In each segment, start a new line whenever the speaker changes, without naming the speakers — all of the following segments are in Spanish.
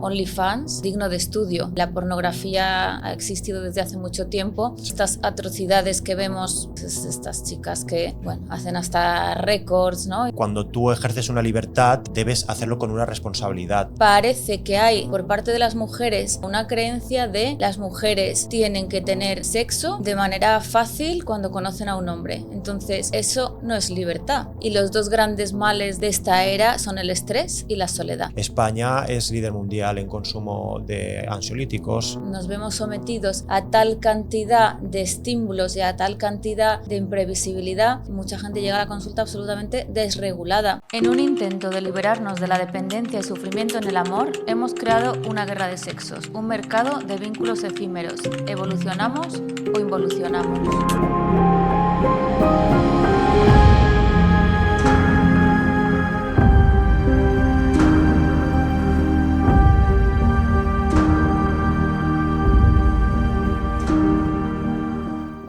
OnlyFans, digno de estudio. La pornografía ha existido desde hace mucho tiempo. Estas atrocidades que vemos, pues, estas chicas que, bueno, hacen hasta récords, ¿no?
Cuando tú ejerces una libertad, debes hacerlo con una responsabilidad.
Parece que hay, por parte de las mujeres, una creencia de las mujeres tienen que tener sexo de manera fácil cuando conocen a un hombre. Entonces, eso no es libertad. Y los dos grandes males de esta era son el estrés y la soledad.
España es líder mundial en consumo de ansiolíticos.
Nos vemos sometidos a tal cantidad de estímulos y a tal cantidad de imprevisibilidad, mucha gente llega a la consulta absolutamente desregulada. En un intento de liberarnos de la dependencia y sufrimiento en el amor, hemos creado una guerra de sexos, un mercado de vínculos efímeros. ¿Evolucionamos o involucionamos?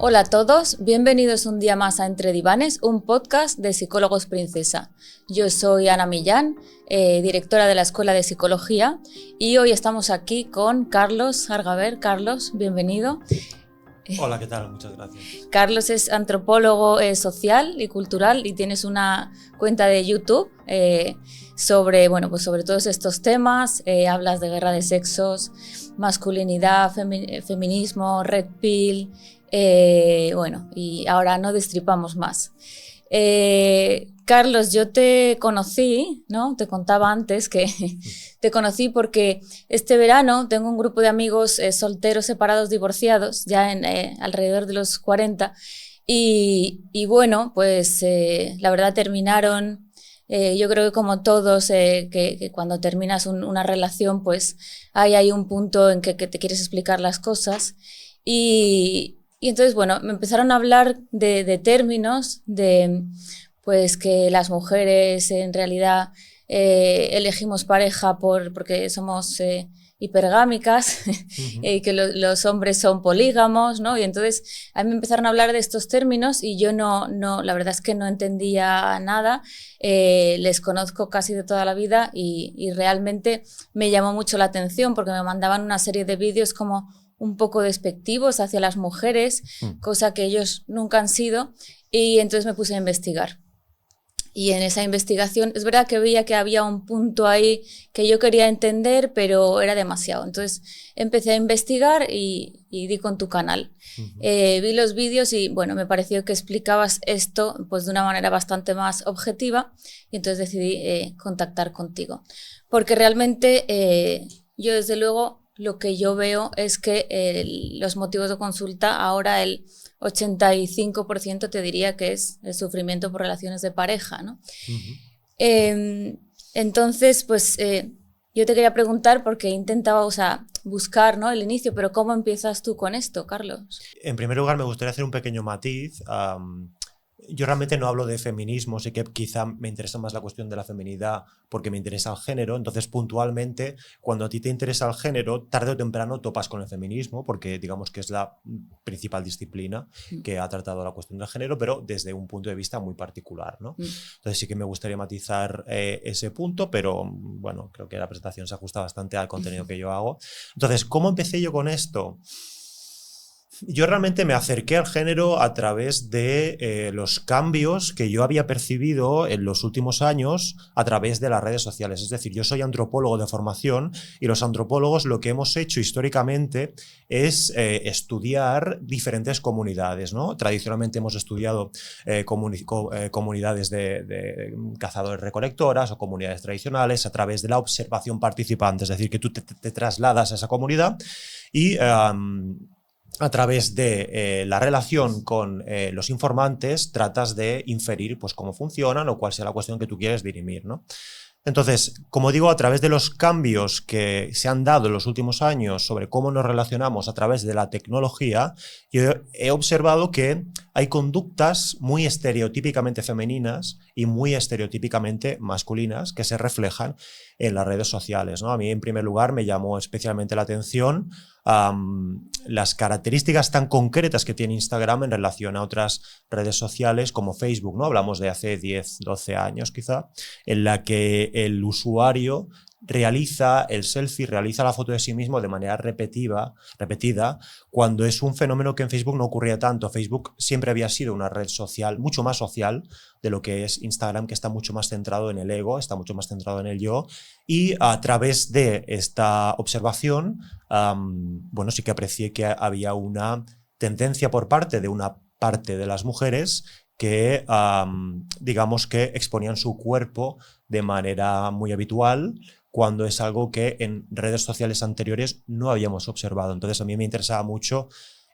Hola a todos, bienvenidos un día más a Entre Divanes, un podcast de Psicólogos Princesa. Yo soy Ana Millán, directora de la Escuela de Psicología, y hoy estamos aquí con Carlos Argaver. Carlos, bienvenido.
Hola, ¿qué tal? Muchas gracias.
Carlos es antropólogo social y cultural y tienes una cuenta de YouTube sobre todos estos temas. Hablas de guerra de sexos, masculinidad, feminismo, red pill. Y ahora no destripamos más. Carlos, yo te conocí, ¿no? Te contaba antes que te conocí porque este verano tengo un grupo de amigos solteros, separados, divorciados, ya alrededor de los 40, y bueno, pues la verdad terminaron. Yo creo que como todos, que cuando terminas una relación, pues hay un punto en que te quieres explicar las cosas. Y entonces, bueno, me empezaron a hablar de términos, de pues que las mujeres en realidad elegimos pareja porque somos hipergámicas, y que los hombres son polígamos, ¿no? Y entonces a mí me empezaron a hablar de estos términos y yo no, la verdad es que no entendía nada. Les conozco casi de toda la vida y realmente me llamó mucho la atención porque me mandaban una serie de vídeos como un poco despectivos hacia las mujeres, cosa que ellos nunca han sido, y entonces me puse a investigar. Y en esa investigación es verdad que veía que había un punto ahí que yo quería entender, pero era demasiado. Entonces empecé a investigar y di con tu canal. Vi los vídeos y bueno, me pareció que explicabas esto pues de una manera bastante más objetiva, y entonces decidí contactar contigo. Porque realmente yo desde luego lo que yo veo es que los motivos de consulta ahora el 85% te diría que es el sufrimiento por relaciones de pareja, ¿no? Entonces, pues yo te quería preguntar porque intentaba buscar, ¿no?, el inicio, pero ¿cómo empiezas tú con esto, Carlos?
En primer lugar, me gustaría hacer un pequeño matiz. Yo realmente no hablo de feminismo, sí que quizá me interesa más la cuestión de la feminidad porque me interesa el género. Entonces, puntualmente, cuando a ti te interesa el género, tarde o temprano topas con el feminismo porque digamos que es la principal disciplina que ha tratado la cuestión del género, pero desde un punto de vista muy particular, ¿no? Entonces sí que me gustaría matizar ese punto, pero bueno, creo que la presentación se ajusta bastante al contenido que yo hago. Entonces, ¿cómo empecé yo con esto? Yo realmente me acerqué al género a través de los cambios que yo había percibido en los últimos años a través de las redes sociales. Es decir, yo soy antropólogo de formación y los antropólogos lo que hemos hecho históricamente es estudiar diferentes comunidades, ¿no? Tradicionalmente hemos estudiado comunidades de cazadores-recolectoras o comunidades tradicionales a través de la observación participante. Es decir, que tú te trasladas a esa comunidad y a través de la relación con los informantes tratas de inferir pues, cómo funcionan o cuál sea la cuestión que tú quieres dirimir, ¿no? Entonces, como digo, a través de los cambios que se han dado en los últimos años sobre cómo nos relacionamos a través de la tecnología, yo he observado que hay conductas muy estereotípicamente femeninas y muy estereotípicamente masculinas que se reflejan en las redes sociales, ¿no? A mí, en primer lugar, me llamó especialmente la atención las características tan concretas que tiene Instagram en relación a otras redes sociales como Facebook, ¿no? Hablamos de hace 10, 12 años quizá, en la que el usuario realiza el selfie, realiza la foto de sí mismo de manera repetida, cuando es un fenómeno que en Facebook no ocurría tanto. Facebook siempre había sido una red social, mucho más social de lo que es Instagram, que está mucho más centrado en el ego, está mucho más centrado en el yo, y a través de esta observación, bueno, sí que aprecié que había una tendencia por parte de una parte de las mujeres que, digamos que exponían su cuerpo de manera muy habitual, cuando es algo que en redes sociales anteriores no habíamos observado. Entonces a mí me interesaba mucho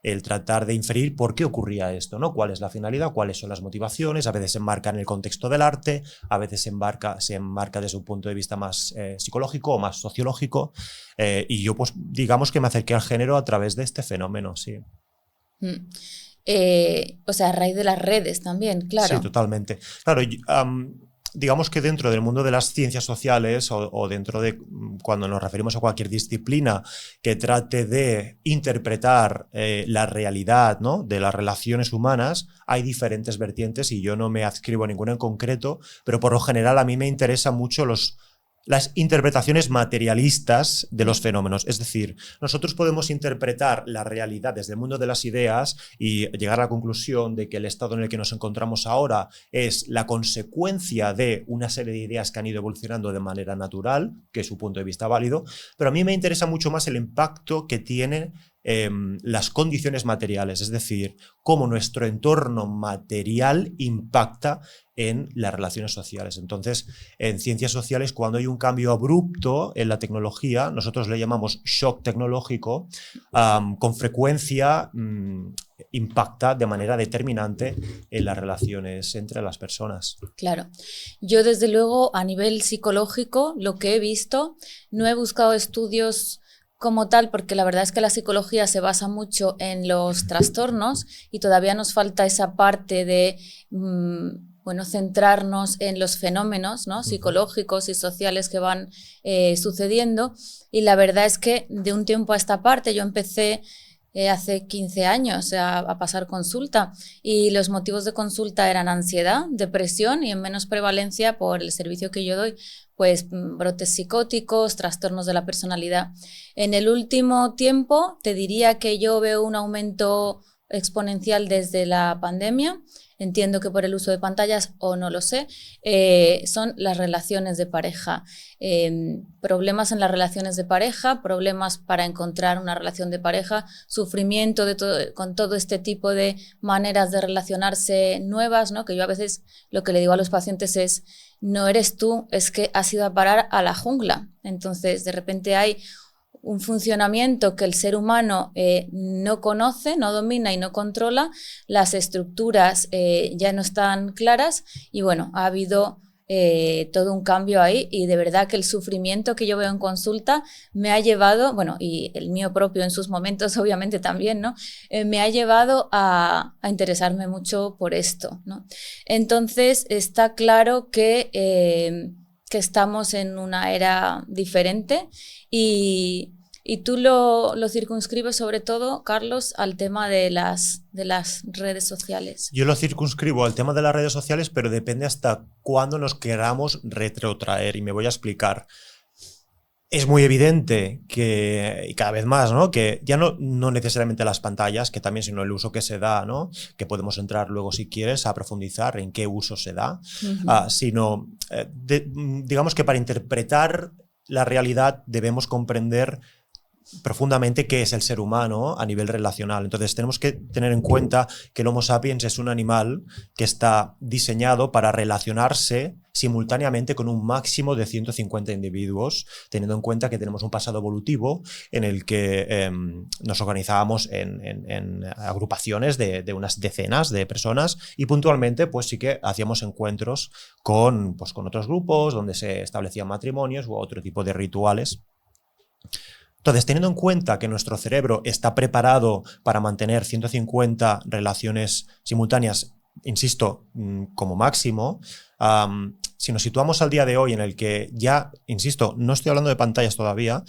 el tratar de inferir por qué ocurría esto, ¿no? ¿Cuál es la finalidad? ¿Cuáles son las motivaciones? A veces se enmarca en el contexto del arte, a veces se enmarca desde un punto de vista más psicológico o más sociológico, y yo pues digamos que me acerqué al género a través de este fenómeno, sí.
O sea, a raíz de las redes también, claro.
Sí, totalmente. Claro, digamos que dentro del mundo de las ciencias sociales o dentro de cuando nos referimos a cualquier disciplina que trate de interpretar la realidad, ¿no?, de las relaciones humanas, hay diferentes vertientes y yo no me adscribo a ninguna en concreto, pero por lo general a mí me interesan mucho las interpretaciones materialistas de los fenómenos. Es decir, nosotros podemos interpretar la realidad desde el mundo de las ideas y llegar a la conclusión de que el estado en el que nos encontramos ahora es la consecuencia de una serie de ideas que han ido evolucionando de manera natural, que es su punto de vista válido, pero a mí me interesa mucho más el impacto que tienen las condiciones materiales, es decir, cómo nuestro entorno material impacta en las relaciones sociales. Entonces, en ciencias sociales, cuando hay un cambio abrupto en la tecnología, nosotros le llamamos shock tecnológico, con frecuencia impacta de manera determinante en las relaciones entre las personas.
Claro. Yo, desde luego, a nivel psicológico, lo que he visto, no he buscado estudios como tal, porque la verdad es que la psicología se basa mucho en los trastornos y todavía nos falta esa parte de bueno, centrarnos en los fenómenos, ¿no?, psicológicos y sociales que van sucediendo. Y la verdad es que de un tiempo a esta parte yo empecé hace 15 años a pasar consulta, y los motivos de consulta eran ansiedad, depresión y en menos prevalencia, por el servicio que yo doy, pues brotes psicóticos, trastornos de la personalidad. En el último tiempo te diría que yo veo un aumento exponencial desde la pandemia. Entiendo que por el uso de pantallas, o no lo sé, son las relaciones de pareja. Problemas en las relaciones de pareja, problemas para encontrar una relación de pareja, sufrimiento con todo este tipo de maneras de relacionarse nuevas, ¿no? Que yo a veces lo que le digo a los pacientes es: no eres tú, es que has ido a parar a la jungla. Entonces, de repente hay un funcionamiento que el ser humano no conoce, no domina y no controla, las estructuras ya no están claras y bueno, ha habido todo un cambio ahí, y de verdad que el sufrimiento que yo veo en consulta me ha llevado, bueno, y el mío propio en sus momentos obviamente también, ¿no? Me ha llevado a interesarme mucho por esto, ¿no? Entonces está claro que estamos en una era diferente, y tú lo circunscribes sobre todo, Carlos, al tema de las redes sociales.
Yo lo circunscribo al tema de las redes sociales, pero depende hasta cuándo nos queramos retrotraer, y me voy a explicar. Es muy evidente que, y cada vez más, ¿no?, que ya no necesariamente las pantallas, que también, sino el uso que se da, ¿no?, que podemos entrar luego, si quieres, a profundizar en qué uso se da, sino, digamos que para interpretar la realidad debemos comprender profundamente qué es el ser humano a nivel relacional. Entonces tenemos que tener en cuenta que el Homo sapiens es un animal que está diseñado para relacionarse simultáneamente con un máximo de 150 individuos, teniendo en cuenta que tenemos un pasado evolutivo en el que nos organizábamos en agrupaciones de unas decenas de personas, y puntualmente pues sí que hacíamos encuentros con otros grupos donde se establecían matrimonios u otro tipo de rituales. Entonces, teniendo en cuenta que nuestro cerebro está preparado para mantener 150 relaciones simultáneas, insisto, como máximo, si nos situamos al día de hoy en el que ya, insisto, no estoy hablando de pantallas todavía,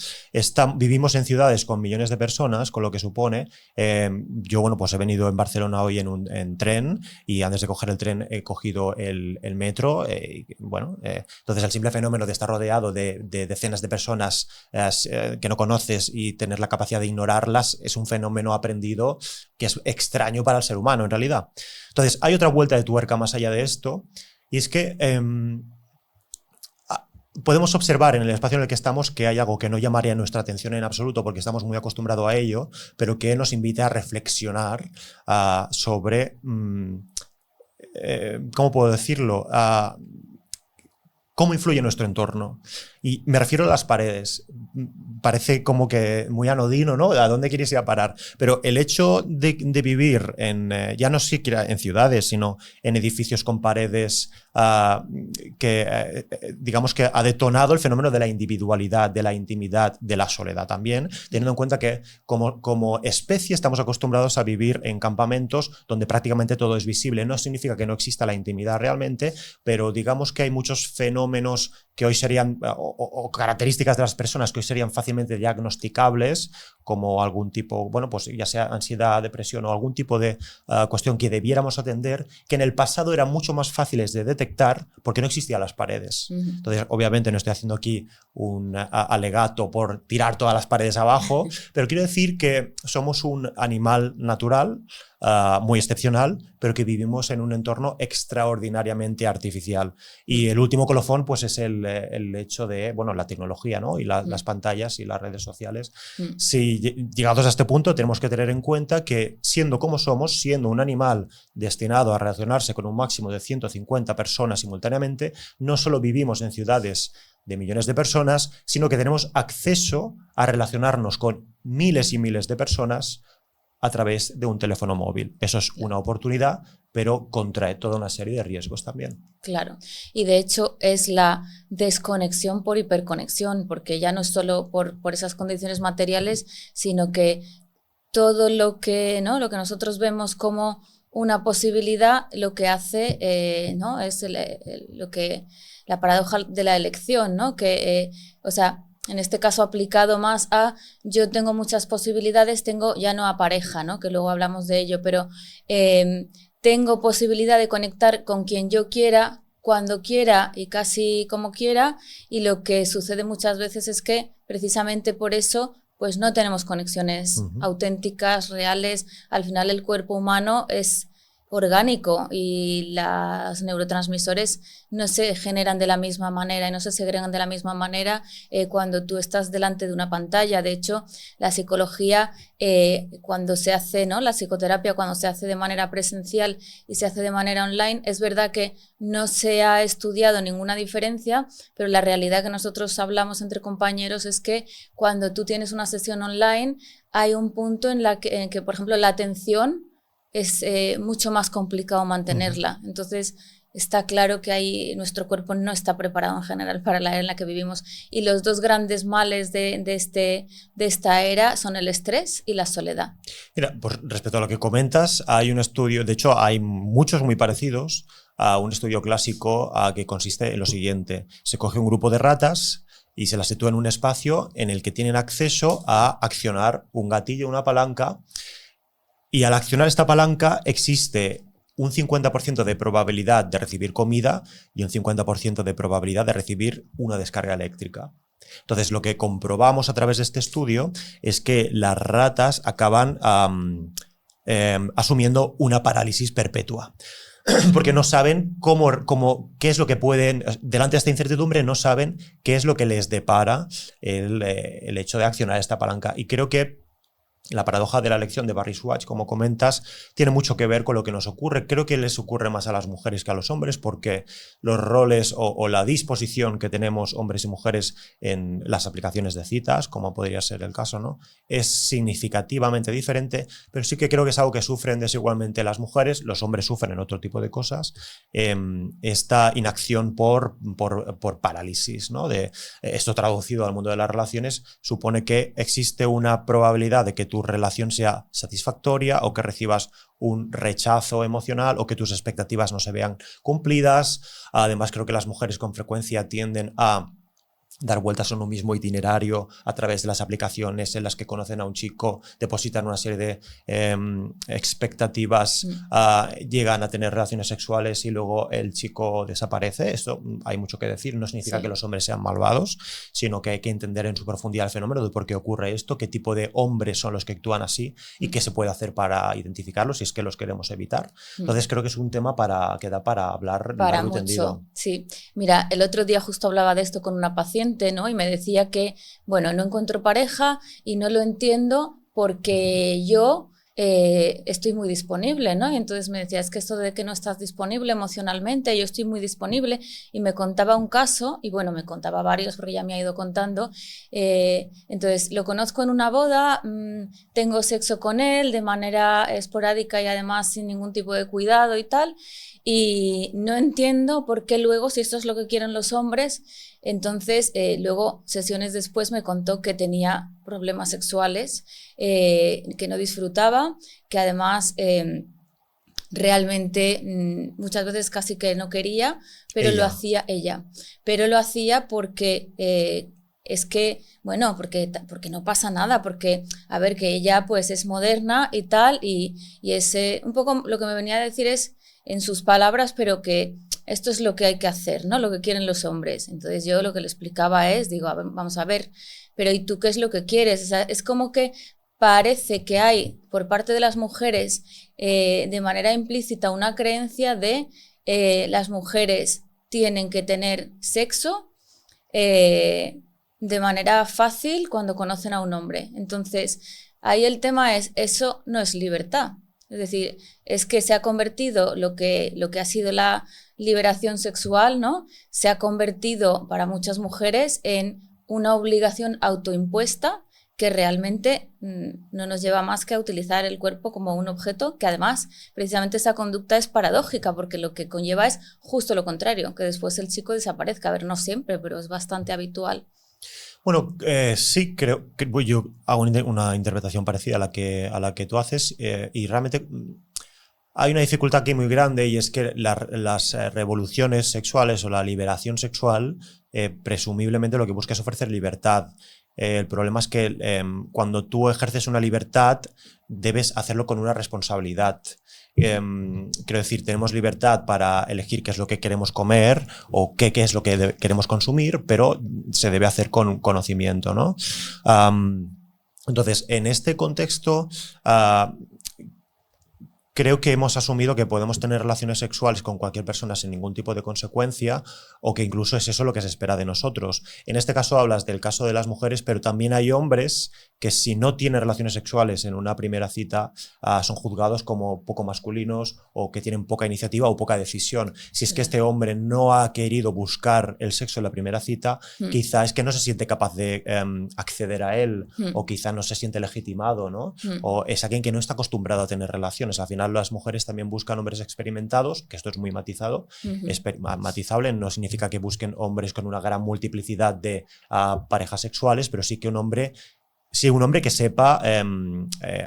vivimos en ciudades con millones de personas, con lo que supone, yo, bueno, pues he venido en Barcelona hoy en tren y antes de coger el tren he cogido el metro, entonces el simple fenómeno de estar rodeado de decenas de personas que no conoces y tener la capacidad de ignorarlas es un fenómeno aprendido que es extraño para el ser humano en realidad. Entonces hay otra vuelta de tuerca más allá de esto, y es que podemos observar en el espacio en el que estamos que hay algo que no llamaría nuestra atención en absoluto porque estamos muy acostumbrados a ello, pero que nos invita a reflexionar sobre, ¿cómo puedo decirlo?, cómo influye nuestro entorno. Y me refiero a las paredes. Parece como que muy anodino, ¿no? ¿A dónde quieres ir a parar? Pero el hecho de vivir ya no siquiera en ciudades, sino en edificios con paredes digamos que ha detonado el fenómeno de la individualidad, de la intimidad, de la soledad también, teniendo en cuenta que como especie estamos acostumbrados a vivir en campamentos donde prácticamente todo es visible. No significa que no exista la intimidad realmente, pero digamos que hay muchos fenómenos que hoy serían, o características de las personas que hoy serían fácilmente diagnosticables, como algún tipo, bueno, pues ya sea ansiedad, depresión o algún tipo de cuestión que debiéramos atender, que en el pasado eran mucho más fáciles de detectar porque no existían las paredes. Entonces, obviamente no estoy haciendo aquí un alegato por tirar todas las paredes abajo, pero quiero decir que somos un animal natural, muy excepcional, pero que vivimos en un entorno extraordinariamente artificial. Y el último colofón pues es el hecho de, bueno, la tecnología, ¿no? Y las pantallas y las redes sociales. Si llegados a este punto tenemos que tener en cuenta que siendo como somos, siendo un animal destinado a relacionarse con un máximo de 150 personas simultáneamente, no solo vivimos en ciudades de millones de personas, sino que tenemos acceso a relacionarnos con miles y miles de personas a través de un teléfono móvil. Eso es una oportunidad, pero contrae toda una serie de riesgos también.
Claro, y de hecho es la desconexión por hiperconexión, porque ya no es solo por esas condiciones materiales, sino que todo lo que, ¿no?, lo que nosotros vemos como una posibilidad, lo que hace, ¿no?, es lo que la paradoja de la elección, ¿no?, que, o sea, en este caso aplicado más a yo tengo muchas posibilidades, tengo ya no a pareja, ¿no?, que luego hablamos de ello, pero tengo posibilidad de conectar con quien yo quiera, cuando quiera y casi como quiera, y lo que sucede muchas veces es que precisamente por eso pues no tenemos conexiones auténticas, reales. Al final el cuerpo humano es orgánico y los neurotransmisores no se generan de la misma manera y no se segregan de la misma manera cuando tú estás delante de una pantalla. De hecho, la psicología, cuando se hace, ¿no?, la psicoterapia, cuando se hace de manera presencial y se hace de manera online, es verdad que no se ha estudiado ninguna diferencia, pero la realidad que nosotros hablamos entre compañeros es que cuando tú tienes una sesión online hay un punto en que, por ejemplo, la atención es mucho más complicado mantenerla. Entonces está claro que nuestro cuerpo no está preparado en general para la era en la que vivimos, y los dos grandes males de esta era son el estrés y la soledad.
Mira, pues respecto a lo que comentas, hay un estudio, de hecho hay muchos muy parecidos a un estudio clásico que consiste en lo siguiente: se coge un grupo de ratas y se las sitúa en un espacio en el que tienen acceso a accionar un gatillo, una palanca. Y al accionar esta palanca existe un 50% de probabilidad de recibir comida y un 50% de probabilidad de recibir una descarga eléctrica. Entonces, lo que comprobamos a través de este estudio es que las ratas acaban asumiendo una parálisis perpetua. Porque no saben qué es lo que pueden, delante de esta incertidumbre, no saben qué es lo que les depara el hecho de accionar esta palanca. Y creo que la paradoja de la elección de Barry Schwartz, como comentas, tiene mucho que ver con lo que nos ocurre. Creo que les ocurre más a las mujeres que a los hombres, porque los roles o la disposición que tenemos hombres y mujeres en las aplicaciones de citas, como podría ser el caso, ¿no?, es significativamente diferente, pero sí que creo que es algo que sufren desigualmente las mujeres. Los hombres sufren en otro tipo de cosas. Esta inacción por parálisis, ¿no? Esto traducido al mundo de las relaciones supone que existe una probabilidad de que tu relación sea satisfactoria o que recibas un rechazo emocional o que tus expectativas no se vean cumplidas. Además, creo que las mujeres con frecuencia tienden a dar vueltas en un mismo itinerario a través de las aplicaciones en las que conocen a un chico, depositan una serie de expectativas, llegan a tener relaciones sexuales y luego el chico desaparece. Esto hay mucho que decir, no significa que los hombres sean malvados, sino que hay que entender en su profundidad el fenómeno de por qué ocurre esto, qué tipo de hombres son los que actúan así y qué se puede hacer para identificarlos si es que los queremos evitar. Entonces creo que es un tema que da para hablar largo y tendido.
Sí, mira, el otro día justo hablaba de esto con una paciente, ¿no? Y me decía que, bueno, no encuentro pareja y no lo entiendo porque yo estoy muy disponible, ¿no? Y entonces me decía, es que esto de que no estás disponible emocionalmente, yo estoy muy disponible, y me contaba un caso, y bueno, me contaba varios porque ya me ha ido contando. Entonces, lo conozco en una boda, tengo sexo con él de manera esporádica y además sin ningún tipo de cuidado y tal, y no entiendo por qué luego, si esto es lo que quieren los hombres, entonces luego sesiones después me contó que tenía problemas sexuales, que no disfrutaba, que además realmente muchas veces casi que no quería, pero lo hacía ella, pero lo hacía porque es que, bueno, porque no pasa nada, porque, a ver, que ella pues es moderna y tal, y ese, un poco lo que me venía a decir es, en sus palabras, pero que esto es lo que hay que hacer, ¿no? Lo que quieren los hombres. Entonces yo lo que le explicaba es, digo, vamos a ver, pero ¿y tú qué es lo que quieres? O sea, es como que parece que hay por parte de las mujeres de manera implícita una creencia de las mujeres tienen que tener sexo de manera fácil cuando conocen a un hombre. Entonces, ahí el tema es, eso no es libertad. Es decir, es que se ha convertido lo que ha sido la liberación sexual, ¿no? Se ha convertido para muchas mujeres en una obligación autoimpuesta que realmente no nos lleva más que a utilizar el cuerpo como un objeto, que además precisamente esa conducta es paradójica porque lo que conlleva es justo lo contrario, que después el chico desaparezca. A ver, no siempre, pero es bastante habitual.
Bueno, sí, creo que yo hago una interpretación parecida a la que tú haces y realmente hay una dificultad aquí muy grande, y es que las revoluciones sexuales o la liberación sexual presumiblemente lo que busca es ofrecer libertad. El problema es que cuando tú ejerces una libertad debes hacerlo con una responsabilidad. Quiero decir, tenemos libertad para elegir qué es lo que queremos comer o qué es lo que queremos consumir, pero se debe hacer con conocimiento, ¿no? Entonces, en este contexto, creo que hemos asumido que podemos tener relaciones sexuales con cualquier persona sin ningún tipo de consecuencia, o que incluso es eso lo que se espera de nosotros. En este caso hablas del caso de las mujeres, pero también hay hombres que si no tienen relaciones sexuales en una primera cita son juzgados como poco masculinos o que tienen poca iniciativa o poca decisión. Si es que este hombre no ha querido buscar el sexo en la primera cita, quizá es que no se siente capaz de acceder a él, o quizá no se siente legitimado, ¿no? O es alguien que no está acostumbrado a tener relaciones. Al final las mujeres también buscan hombres experimentados, que esto es muy matizado, matizable, no significa que busquen hombres con una gran multiplicidad de parejas sexuales, pero sí que un hombre que sepa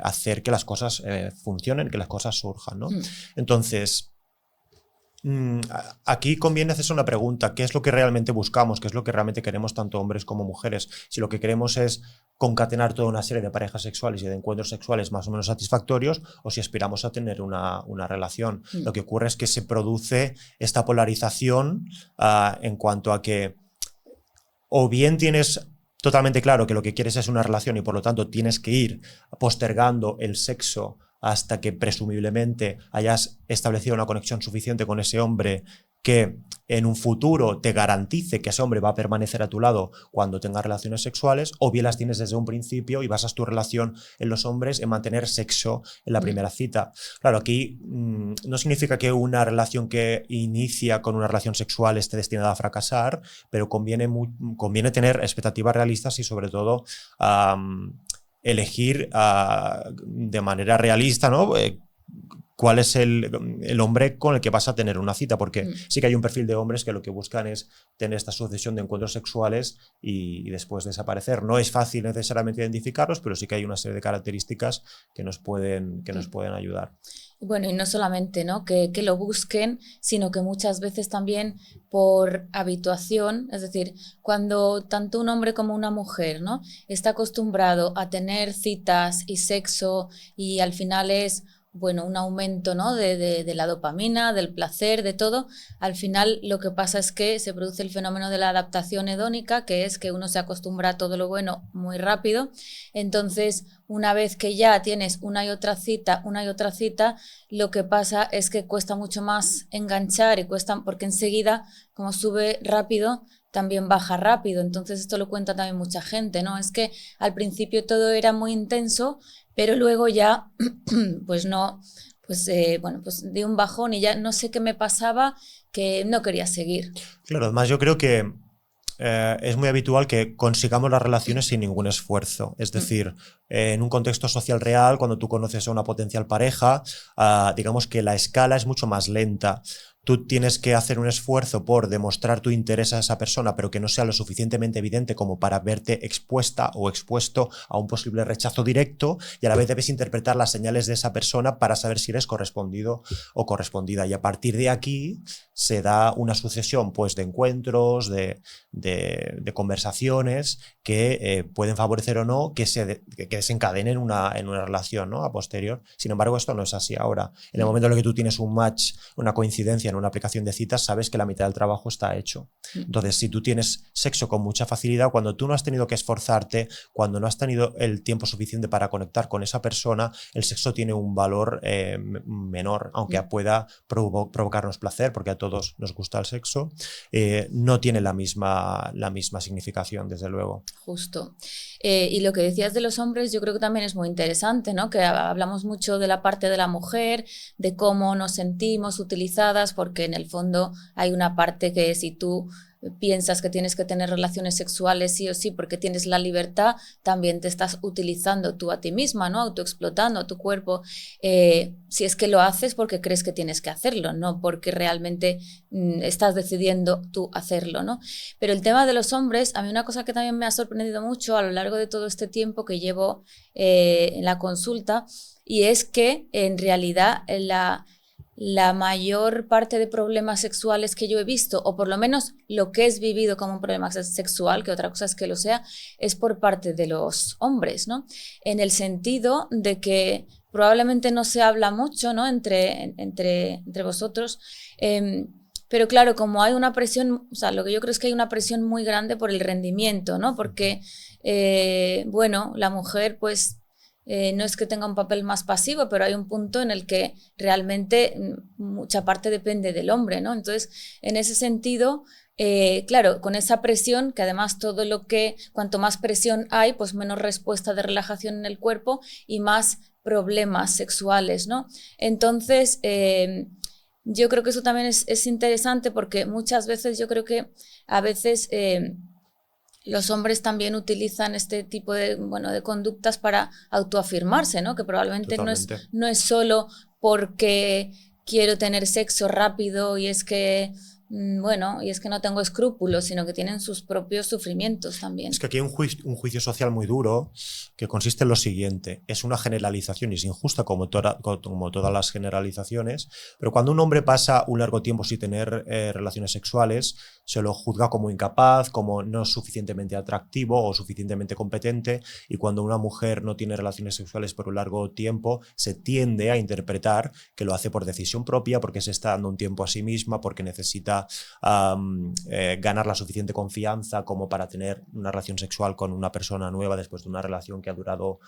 hacer que las cosas funcionen, que las cosas surjan, ¿no? Entonces, aquí conviene hacerse una pregunta: ¿qué es lo que realmente buscamos? ¿Qué es lo que realmente queremos tanto hombres como mujeres? Si lo que queremos es concatenar toda una serie de parejas sexuales y de encuentros sexuales más o menos satisfactorios, o si aspiramos a tener una relación. Lo que ocurre es que se produce esta polarización en cuanto a que o bien tienes totalmente claro que lo que quieres es una relación y por lo tanto tienes que ir postergando el sexo hasta que presumiblemente hayas establecido una conexión suficiente con ese hombre que en un futuro te garantice que ese hombre va a permanecer a tu lado cuando tengas relaciones sexuales, o bien las tienes desde un principio y basas tu relación en los hombres en mantener sexo en la primera cita. Claro, aquí no significa que una relación que inicia con una relación sexual esté destinada a fracasar, pero conviene tener expectativas realistas y sobre todo elegir de manera realista, ¿no? cuál es el hombre con el que vas a tener una cita, porque sí que hay un perfil de hombres que lo que buscan es tener esta sucesión de encuentros sexuales y después desaparecer. No es fácil necesariamente identificarlos, pero sí que hay una serie de características que nos pueden ayudar.
Bueno, y no solamente, ¿no? que lo busquen, sino que muchas veces también por habituación, es decir, cuando tanto un hombre como una mujer, ¿no? está acostumbrado a tener citas y sexo y al final es, bueno, un aumento, ¿no? de la dopamina, del placer, de todo, al final lo que pasa es que se produce el fenómeno de la adaptación hedónica, que es que uno se acostumbra a todo lo bueno muy rápido. Entonces, una vez que ya tienes una y otra cita, lo que pasa es que cuesta mucho más enganchar y cuesta, porque enseguida, como sube rápido, también baja rápido. Entonces esto lo cuenta también mucha gente, ¿no? Es que al principio todo era muy intenso, pero luego ya, pues no, pues bueno, pues di un bajón y ya no sé qué me pasaba, que no quería seguir.
Claro, además yo creo que es muy habitual que consigamos las relaciones sin ningún esfuerzo. Es decir, en un contexto social real, cuando tú conoces a una potencial pareja, digamos que la escala es mucho más lenta. Tú tienes que hacer un esfuerzo por demostrar tu interés a esa persona, pero que no sea lo suficientemente evidente como para verte expuesta o expuesto a un posible rechazo directo, y a la vez debes interpretar las señales de esa persona para saber si eres correspondido o correspondida. Y a partir de aquí se da una sucesión, pues, de encuentros, de conversaciones que pueden favorecer o no que se desencadenen en una relación, ¿no? A posterior. Sin embargo, esto no es así ahora. En el momento en el que tú tienes un match, una coincidencia en una aplicación de citas, sabes que la mitad del trabajo está hecho. Entonces, si tú tienes sexo con mucha facilidad, cuando tú no has tenido que esforzarte, cuando no has tenido el tiempo suficiente para conectar con esa persona, el sexo tiene un valor menor, aunque pueda provocarnos placer, porque a todos nos gusta el sexo, no tiene la misma significación, desde luego.
Justo. Y lo que decías de los hombres, yo creo que también es muy interesante, ¿no? Que hablamos mucho de la parte de la mujer, de cómo nos sentimos utilizadas, porque en el fondo hay una parte que si tú piensas que tienes que tener relaciones sexuales sí o sí porque tienes la libertad, también te estás utilizando tú a ti misma, ¿no? Autoexplotando a tu cuerpo. Si es que lo haces porque crees que tienes que hacerlo, no porque realmente estás decidiendo tú hacerlo, ¿no? Pero el tema de los hombres, a mí una cosa que también me ha sorprendido mucho a lo largo de todo este tiempo que llevo en la consulta, y es que en realidad la mayor parte de problemas sexuales que yo he visto, o por lo menos lo que es vivido como un problema sexual, que otra cosa es que lo sea, es por parte de los hombres, ¿no? En el sentido de que probablemente no se habla mucho, ¿no? entre vosotros, pero claro, como hay una presión, o sea, lo que yo creo es que hay una presión muy grande por el rendimiento, ¿no? Porque, bueno, la mujer, pues, no es que tenga un papel más pasivo, pero hay un punto en el que realmente mucha parte depende del hombre, ¿no? Entonces, en ese sentido, claro, con esa presión, que además cuanto más presión hay, pues menos respuesta de relajación en el cuerpo y más problemas sexuales, ¿no? Entonces, yo creo que eso también es interesante porque muchas veces yo creo que a veces los hombres también utilizan este tipo de conductas para autoafirmarse, ¿no? Que probablemente no es solo porque quiero tener sexo rápido y es que no tengo escrúpulos, sino que tienen sus propios sufrimientos también.
Es que aquí hay un juicio social muy duro que consiste en lo siguiente: es una generalización y es injusta como todas las generalizaciones, pero cuando un hombre pasa un largo tiempo sin tener relaciones sexuales, se lo juzga como incapaz, como no suficientemente atractivo o suficientemente competente, y cuando una mujer no tiene relaciones sexuales por un largo tiempo, se tiende a interpretar que lo hace por decisión propia, porque se está dando un tiempo a sí misma, porque necesita ganar la suficiente confianza como para tener una relación sexual con una persona nueva después de una relación que ha durado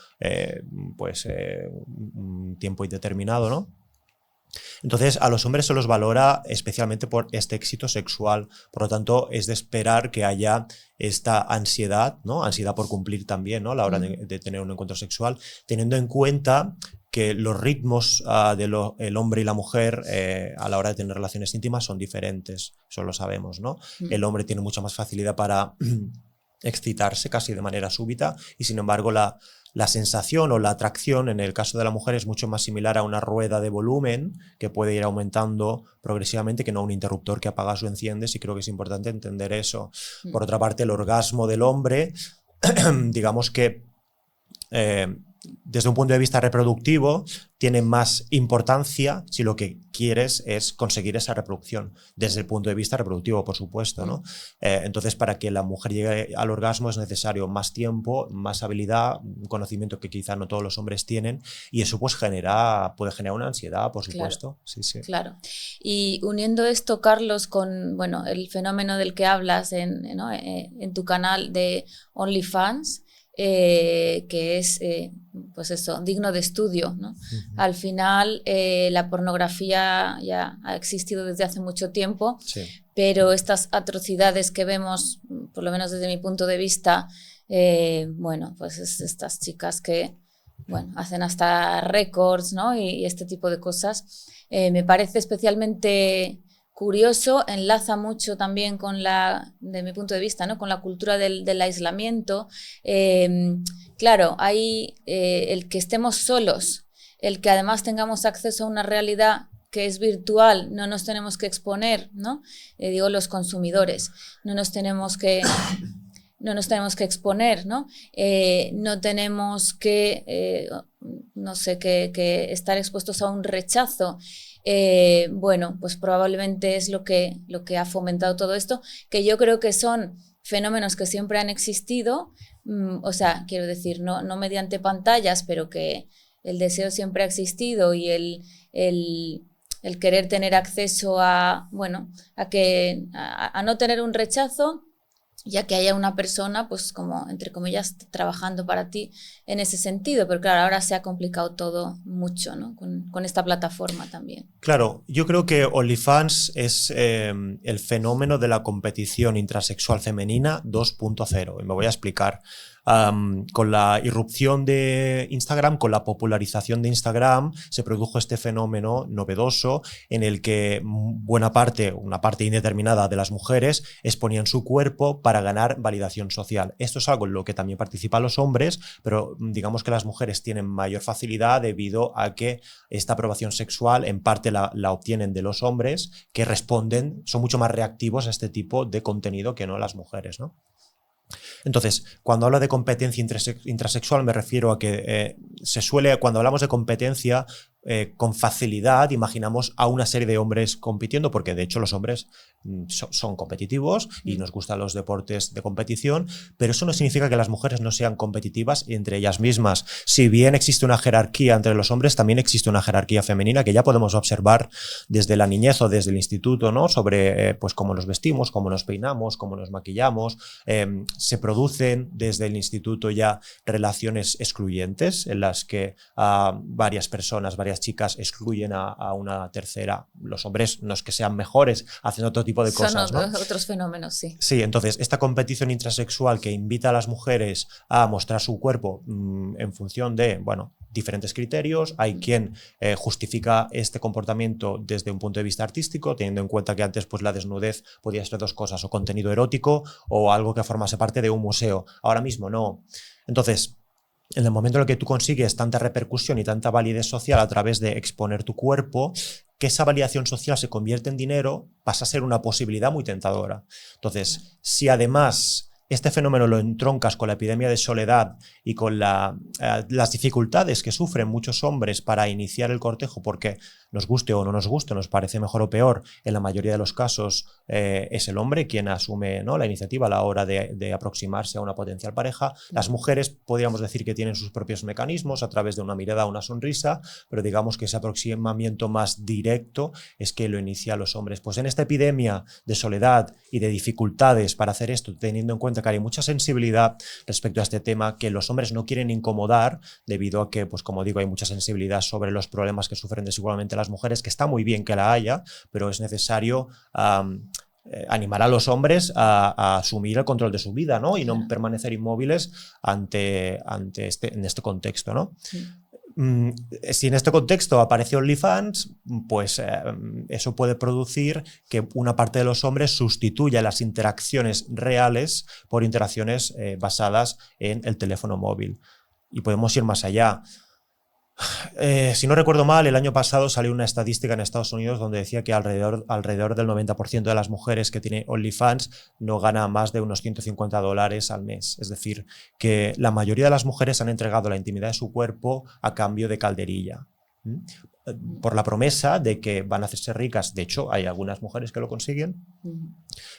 un tiempo indeterminado, ¿no? Entonces, a los hombres se los valora especialmente por este éxito sexual. Por lo tanto, es de esperar que haya esta ansiedad, ¿no? Ansiedad por cumplir también, ¿no? A la hora de tener un encuentro sexual, teniendo en cuenta que los ritmos del hombre y la mujer a la hora de tener relaciones íntimas son diferentes. Eso lo sabemos, ¿no? El hombre tiene mucha más facilidad para excitarse casi de manera súbita y sin embargo la sensación o la atracción en el caso de la mujer es mucho más similar a una rueda de volumen que puede ir aumentando progresivamente que no a un interruptor que apagas o enciendes, y creo que es importante entender eso. Por otra parte, el orgasmo del hombre, digamos que desde un punto de vista reproductivo tiene más importancia si lo que quieres es conseguir esa reproducción, desde el punto de vista reproductivo, por supuesto, ¿no? Entonces, para que la mujer llegue al orgasmo es necesario más tiempo, más habilidad, un conocimiento que quizá no todos los hombres tienen, y eso pues puede generar una ansiedad, por supuesto.
Claro,
sí, sí.
Claro. Y uniendo esto, Carlos, con bueno, el fenómeno del que hablas ¿no? En tu canal de OnlyFans, que es pues eso, digno de estudio, ¿no? Al final la pornografía ya ha existido desde hace mucho tiempo,
Sí.
pero estas atrocidades que vemos, por lo menos desde mi punto de vista, bueno, pues estas chicas que bueno, hacen hasta récords, ¿no? Y este tipo de cosas, me parece especialmente curioso, enlaza mucho también con de mi punto de vista, ¿no? Con la cultura del aislamiento. Claro, hay el que estemos solos, el que además tengamos acceso a una realidad que es virtual, no nos tenemos que exponer, ¿no? Digo, los consumidores, no nos tenemos que exponer, ¿no? No tenemos que, no sé, que estar expuestos a un rechazo. Bueno, pues probablemente es lo que ha fomentado todo esto, que yo creo que son fenómenos que siempre han existido, o sea, quiero decir, no mediante pantallas, pero que el deseo siempre ha existido y el querer tener acceso a, bueno, a no tener un rechazo, ya que haya una persona, pues como, entre comillas, trabajando para ti en ese sentido. Pero claro, ahora se ha complicado todo mucho, ¿no? Con esta plataforma también.
Claro, yo creo que OnlyFans es el fenómeno de la competición intrasexual femenina 2.0, y me voy a explicar. Con la irrupción de Instagram, con la popularización de Instagram, se produjo este fenómeno novedoso en el que una parte indeterminada de las mujeres exponían su cuerpo para ganar validación social. Esto es algo en lo que también participan los hombres, pero digamos que las mujeres tienen mayor facilidad debido a que esta aprobación sexual en parte la obtienen de los hombres, que son mucho más reactivos a este tipo de contenido que no las mujeres, ¿no? Entonces, cuando hablo de competencia intrasexual me refiero a que cuando hablamos de competencia, con facilidad imaginamos a una serie de hombres compitiendo, porque de hecho los hombres son competitivos y nos gustan los deportes de competición, pero eso no significa que las mujeres no sean competitivas entre ellas mismas. Si bien existe una jerarquía entre los hombres, también existe una jerarquía femenina que ya podemos observar desde la niñez o desde el instituto, ¿no? Sobre pues cómo nos vestimos, cómo nos peinamos, cómo nos maquillamos. Se producen desde el instituto ya relaciones excluyentes en las que varias chicas excluyen a una tercera. Los hombres no es que sean mejores haciendo otro tipo de cosas,
Son
¿no?
otros fenómenos, sí.
Sí, entonces esta competición intrasexual que invita a las mujeres a mostrar su cuerpo en función de, bueno, diferentes criterios. Hay quien justifica este comportamiento desde un punto de vista artístico, teniendo en cuenta que antes pues, la desnudez podía ser dos cosas, o contenido erótico o algo que formase parte de un museo. Ahora mismo no. Entonces, en el momento en el que tú consigues tanta repercusión y tanta validez social a través de exponer tu cuerpo, que esa validación social se convierte en dinero, pasa a ser una posibilidad muy tentadora. Entonces, si además este fenómeno lo entroncas con la epidemia de soledad y con las dificultades que sufren muchos hombres para iniciar el cortejo, porque nos guste o no nos guste, nos parece mejor o peor, en la mayoría de los casos es el hombre quien asume, ¿no?, la iniciativa a la hora de aproximarse a una potencial pareja. Las mujeres podríamos decir que tienen sus propios mecanismos a través de una mirada o una sonrisa, pero digamos que ese aproximamiento más directo es que lo inicia los hombres. Pues en esta epidemia de soledad y de dificultades para hacer esto, teniendo en cuenta que hay mucha sensibilidad respecto a este tema, que los hombres no quieren incomodar debido a que, pues como digo, hay mucha sensibilidad sobre los problemas que sufren desigualmente las mujeres, que está muy bien que la haya, pero es necesario animar a los hombres a asumir el control de su vida, ¿no? Y no permanecer inmóviles en este contexto, ¿no? Si en este contexto aparece OnlyFans, pues eso puede producir que una parte de los hombres sustituya las interacciones reales por interacciones basadas en el teléfono móvil. Y podemos ir más allá. Si no recuerdo mal, el año pasado salió una estadística en Estados Unidos donde decía que alrededor del 90% de las mujeres que tienen OnlyFans no gana más de unos $150 al mes. Es decir, que la mayoría de las mujeres han entregado la intimidad de su cuerpo a cambio de calderilla. Por la promesa de que van a hacerse ricas. De hecho, hay algunas mujeres que lo consiguen.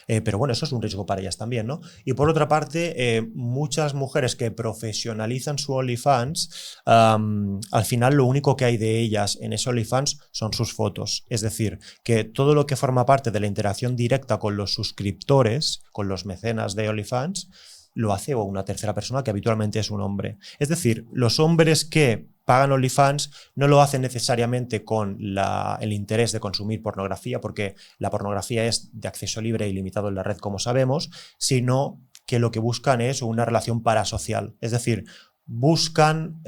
Pero bueno, eso es un riesgo para ellas también, ¿no? Y por otra parte, muchas mujeres que profesionalizan su OnlyFans, al final lo único que hay de ellas en ese OnlyFans son sus fotos. Es decir, que todo lo que forma parte de la interacción directa con los suscriptores, con los mecenas de OnlyFans, lo hace una tercera persona que habitualmente es un hombre. Es decir, los hombres que pagan OnlyFans no lo hacen necesariamente con el interés de consumir pornografía, porque la pornografía es de acceso libre y limitado en la red, como sabemos, sino que lo que buscan es una relación parasocial. Es decir, buscan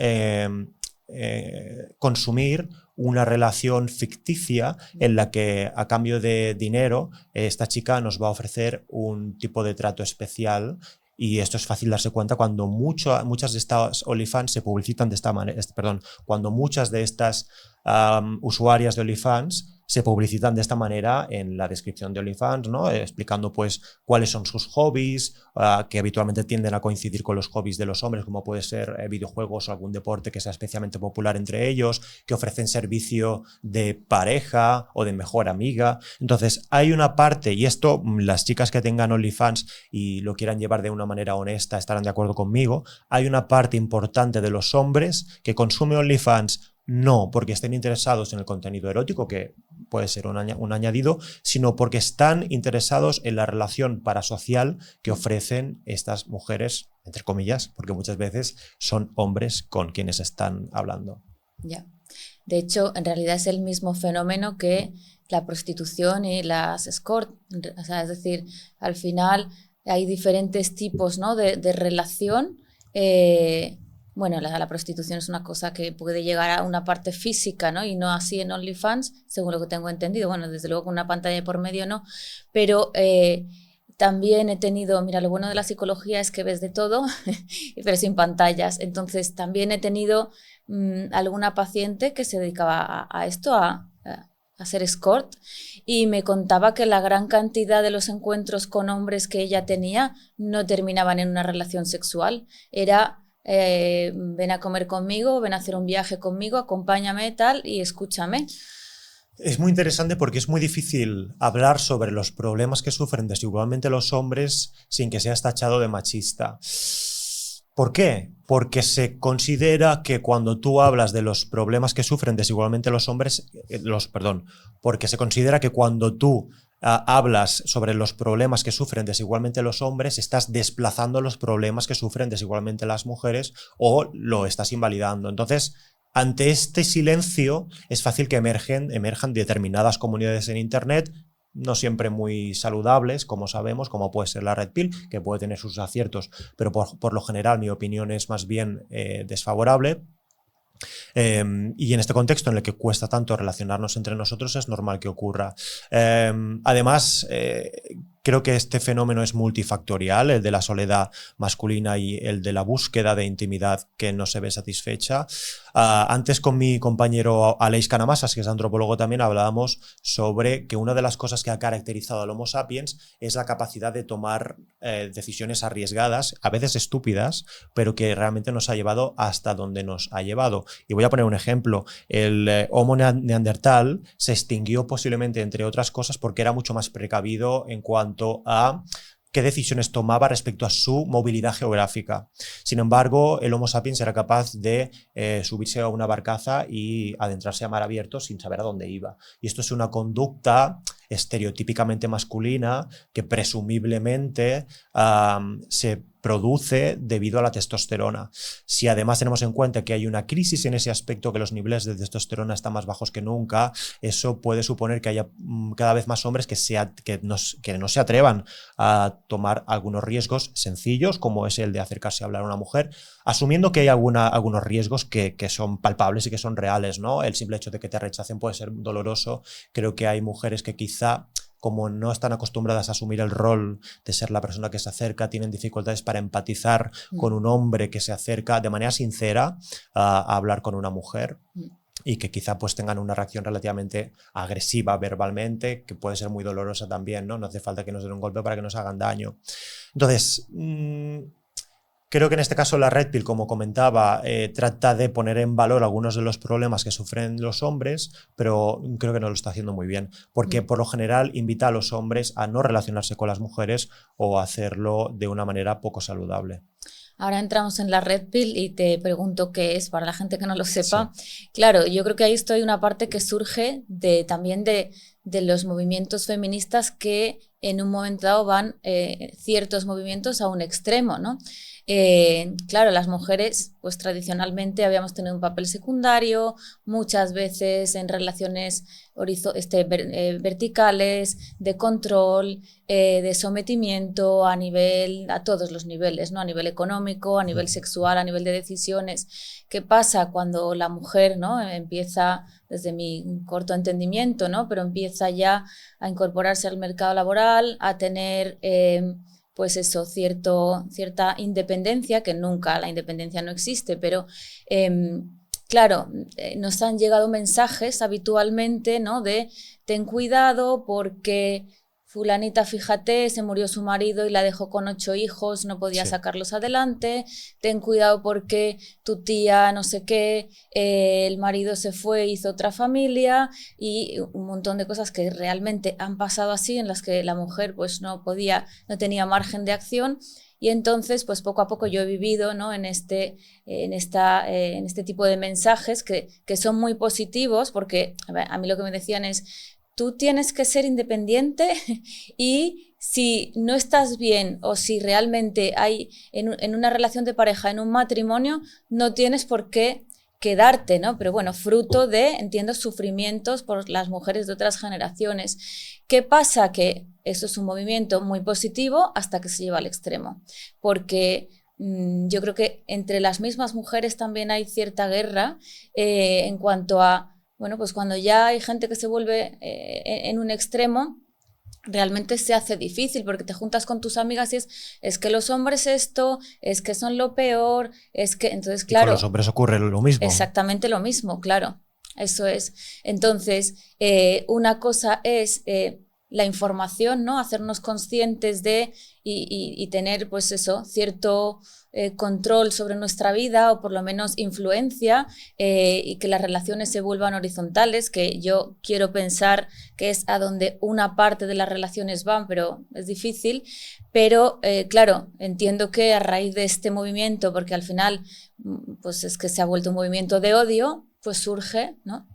consumir una relación ficticia en la que a cambio de dinero esta chica nos va a ofrecer un tipo de trato especial. Y esto es fácil darse cuenta cuando muchas de estas OnlyFans se publicitan de esta manera, cuando muchas de estas usuarias de OnlyFans se publicitan de esta manera en la descripción de OnlyFans, ¿no? Explicando pues cuáles son sus hobbies, que habitualmente tienden a coincidir con los hobbies de los hombres, como puede ser videojuegos o algún deporte que sea especialmente popular entre ellos, que ofrecen servicio de pareja o de mejor amiga. Entonces hay una parte, y esto las chicas que tengan OnlyFans y lo quieran llevar de una manera honesta estarán de acuerdo conmigo, hay una parte importante de los hombres que consume OnlyFans no porque estén interesados en el contenido erótico, que puede ser un añadido, sino porque están interesados en la relación parasocial que ofrecen estas mujeres, entre comillas, porque muchas veces son hombres con quienes están hablando.
Ya. De hecho, en realidad es el mismo fenómeno que la prostitución y las escort. O sea, es decir, al final hay diferentes tipos, ¿no?, de relación. Bueno, la prostitución es una cosa que puede llegar a una parte física, ¿no? Y no así en OnlyFans, según lo que tengo entendido. Bueno, desde luego con una pantalla por medio no, pero también he tenido, mira, lo bueno de la psicología es que ves de todo, pero sin pantallas. Entonces también he tenido alguna paciente que se dedicaba a esto, a hacer escort, y me contaba que la gran cantidad de los encuentros con hombres que ella tenía no terminaban en una relación sexual. Era ven a comer conmigo, ven a hacer un viaje conmigo, acompáñame tal y escúchame.
Es muy interesante porque es muy difícil hablar sobre los problemas que sufren desigualmente los hombres sin que seas tachado de machista. ¿Por qué? Porque se considera que cuando tú hablas de los problemas que sufren desigualmente los hombres, porque se considera que cuando tú hablas sobre los problemas que sufren desigualmente los hombres, estás desplazando los problemas que sufren desigualmente las mujeres o lo estás invalidando. Entonces, ante este silencio es fácil que emerjan determinadas comunidades en Internet, no siempre muy saludables, como sabemos, como puede ser la Red Pill, que puede tener sus aciertos, pero por lo general mi opinión es más bien desfavorable. Y en este contexto en el que cuesta tanto relacionarnos entre nosotros es normal que ocurra. Además, creo que este fenómeno es multifactorial, el de la soledad masculina y el de la búsqueda de intimidad que no se ve satisfecha. Antes con mi compañero Aleix Canamasas, que es antropólogo también, hablábamos sobre que una de las cosas que ha caracterizado al Homo sapiens es la capacidad de tomar decisiones arriesgadas, a veces estúpidas, pero que realmente nos ha llevado hasta donde nos ha llevado. Y voy a poner un ejemplo. El Homo neandertal se extinguió posiblemente, entre otras cosas, porque era mucho más precavido en cuanto a qué decisiones tomaba respecto a su movilidad geográfica. Sin embargo, el Homo sapiens era capaz de subirse a una barcaza y adentrarse a mar abierto sin saber a dónde iba. Y esto es una conducta estereotípicamente masculina que presumiblemente se produce debido a la testosterona. Si además tenemos en cuenta que hay una crisis en ese aspecto, que los niveles de testosterona están más bajos que nunca, eso puede suponer que haya cada vez más hombres que no se atrevan a tomar algunos riesgos sencillos, como es el de acercarse a hablar a una mujer, asumiendo que hay algunos riesgos que son palpables y que son reales, ¿no? El simple hecho de que te rechacen puede ser doloroso. Creo que hay mujeres que quizá, como no están acostumbradas a asumir el rol de ser la persona que se acerca, tienen dificultades para empatizar con un hombre que se acerca de manera sincera a hablar con una mujer. Y que quizá pues tengan una reacción relativamente agresiva verbalmente, que puede ser muy dolorosa también, ¿no? No hace falta que nos den un golpe para que nos hagan daño. Entonces, creo que en este caso la Red Pill, como comentaba, trata de poner en valor algunos de los problemas que sufren los hombres, pero creo que no lo está haciendo muy bien, porque por lo general invita a los hombres a no relacionarse con las mujeres o a hacerlo de una manera poco saludable.
Ahora entramos en la Red Pill y te pregunto qué es, para la gente que no lo sepa. Sí. Claro, yo creo que ahí estoy una parte que surge también de los movimientos feministas que en un momento dado van ciertos movimientos a un extremo, ¿no? Claro, las mujeres pues tradicionalmente habíamos tenido un papel secundario, muchas veces en relaciones verticales, de control, de sometimiento a todos los niveles, ¿no? A nivel económico, a nivel sexual, a nivel de decisiones. ¿Qué pasa cuando la mujer, ¿no? Empieza, desde mi corto entendimiento, ¿no? Pero empieza ya a incorporarse al mercado laboral, a tener pues eso, cierta independencia, que nunca la independencia no existe, pero claro, nos han llegado mensajes habitualmente, ¿no? De ten cuidado porque fulanita, fíjate, se murió su marido y la dejó con 8 hijos, no podía sacarlos adelante, ten cuidado porque tu tía no sé qué, el marido se fue, hizo otra familia, y un montón de cosas que realmente han pasado así, en las que la mujer pues no tenía margen de acción. Y entonces, pues poco a poco yo he vivido, ¿no? en este tipo de mensajes que son muy positivos, porque a mí lo que me decían es: tú tienes que ser independiente y si no estás bien o si realmente hay en una relación de pareja, en un matrimonio, no tienes por qué quedarte, ¿no? Pero bueno, fruto de, entiendo, sufrimientos por las mujeres de otras generaciones. ¿Qué pasa? Que eso es un movimiento muy positivo hasta que se lleva al extremo, porque yo creo que entre las mismas mujeres también hay cierta guerra en cuanto a, bueno, pues cuando ya hay gente que se vuelve en un extremo, realmente se hace difícil, porque te juntas con tus amigas y es que los hombres esto, es que son lo peor, es que, entonces, claro.
Y con los hombres ocurre lo mismo.
Exactamente lo mismo, claro. Eso es. Entonces, una cosa es la información, ¿no? Hacernos conscientes de y tener, pues eso, cierto control sobre nuestra vida, o por lo menos influencia, y que las relaciones se vuelvan horizontales, que yo quiero pensar que es a donde una parte de las relaciones van, pero es difícil. Pero claro, entiendo que a raíz de este movimiento, porque al final pues es que se ha vuelto un movimiento de odio, pues surge, ¿no?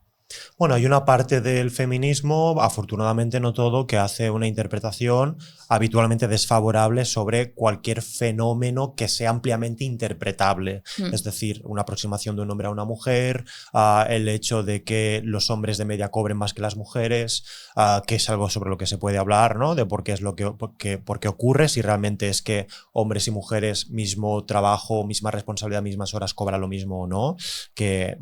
Bueno, hay una parte del feminismo, afortunadamente no todo, que hace una interpretación habitualmente desfavorable sobre cualquier fenómeno que sea ampliamente interpretable. Es decir, una aproximación de un hombre a una mujer, el hecho de que los hombres de media cobren más que las mujeres, que es algo sobre lo que se puede hablar, ¿no? De por qué es por qué ocurre, si realmente es que hombres y mujeres, mismo trabajo, misma responsabilidad, mismas horas, cobran lo mismo o no, que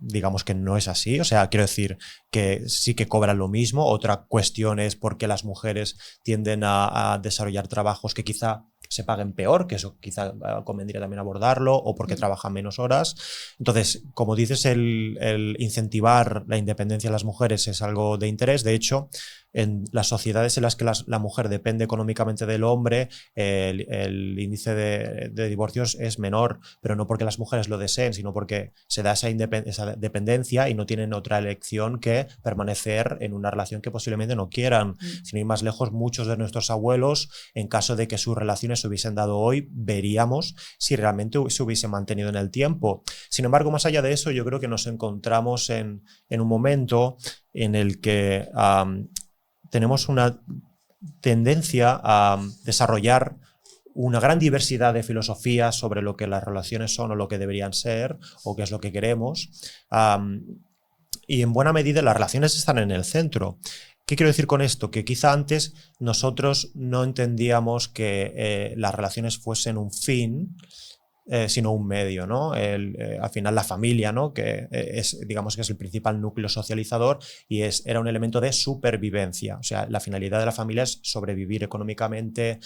digamos que no es así. O sea, quiero decir que sí que cobran lo mismo. Otra cuestión es por qué las mujeres tienden a desarrollar trabajos que quizá se paguen peor, que eso quizá convendría también abordarlo, o porque trabajan menos horas. Entonces, como dices, el incentivar la independencia de las mujeres es algo de interés. De hecho, en las sociedades en las que la mujer depende económicamente del hombre, el índice de divorcios es menor, pero no porque las mujeres lo deseen, sino porque se da esa dependencia y no tienen otra elección que permanecer en una relación que posiblemente no quieran. Sin ir más lejos, muchos de nuestros abuelos, en caso de que sus relaciones se hubiesen dado hoy, veríamos si realmente se hubiese mantenido en el tiempo. Sin embargo, más allá de eso, yo creo que nos encontramos en un momento en el que tenemos una tendencia a desarrollar una gran diversidad de filosofías sobre lo que las relaciones son o lo que deberían ser o qué es lo que queremos. Y en buena medida las relaciones están en el centro. ¿Qué quiero decir con esto? Que quizá antes nosotros no entendíamos que las relaciones fuesen un fin, sino un medio, ¿no? Al final la familia, ¿no? Que digamos que es el principal núcleo socializador y era un elemento de supervivencia. O sea, la finalidad de la familia es sobrevivir económicamente,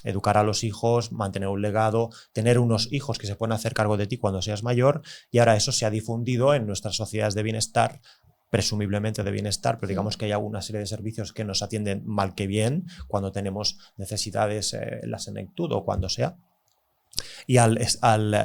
educar a los hijos, mantener un legado, tener unos hijos que se puedan hacer cargo de ti cuando seas mayor, y ahora eso se ha difundido en nuestras sociedades de bienestar, presumiblemente de bienestar, pero digamos que hay una serie de servicios que nos atienden mal que bien cuando tenemos necesidades en la senectud o cuando sea. Y al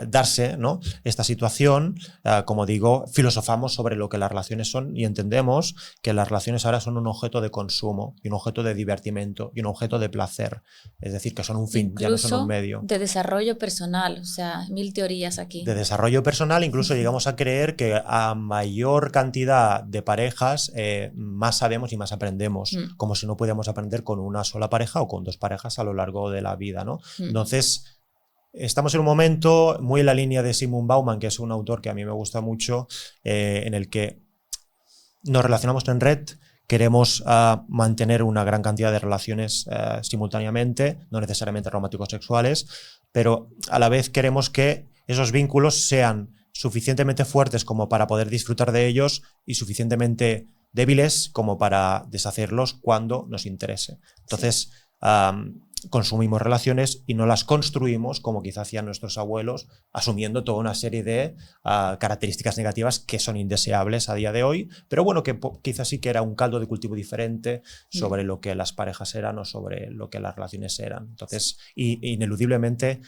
darse, ¿no?, esta situación, como digo, filosofamos sobre lo que las relaciones son y entendemos que las relaciones ahora son un objeto de consumo y un objeto de divertimento y un objeto de placer. Es decir, que son un fin,
incluso
ya no son un medio.
De desarrollo personal, o sea, 1000 teorías aquí.
De desarrollo personal, incluso llegamos a creer que a mayor cantidad de parejas, más sabemos y más aprendemos, como si no pudiéramos aprender con una sola pareja o con 2 parejas a lo largo de la vida, ¿no? Entonces, estamos en un momento muy en la línea de Zygmunt Bauman, que es un autor que a mí me gusta mucho, en el que nos relacionamos en red, queremos mantener una gran cantidad de relaciones simultáneamente, no necesariamente románticos sexuales, pero a la vez queremos que esos vínculos sean suficientemente fuertes como para poder disfrutar de ellos y suficientemente débiles como para deshacerlos cuando nos interese. Entonces, consumimos relaciones y no las construimos como quizá hacían nuestros abuelos, asumiendo toda una serie de características negativas que son indeseables a día de hoy, pero bueno, que quizás sí que era un caldo de cultivo diferente sobre lo que las parejas eran o sobre lo que las relaciones eran. Entonces, ineludiblemente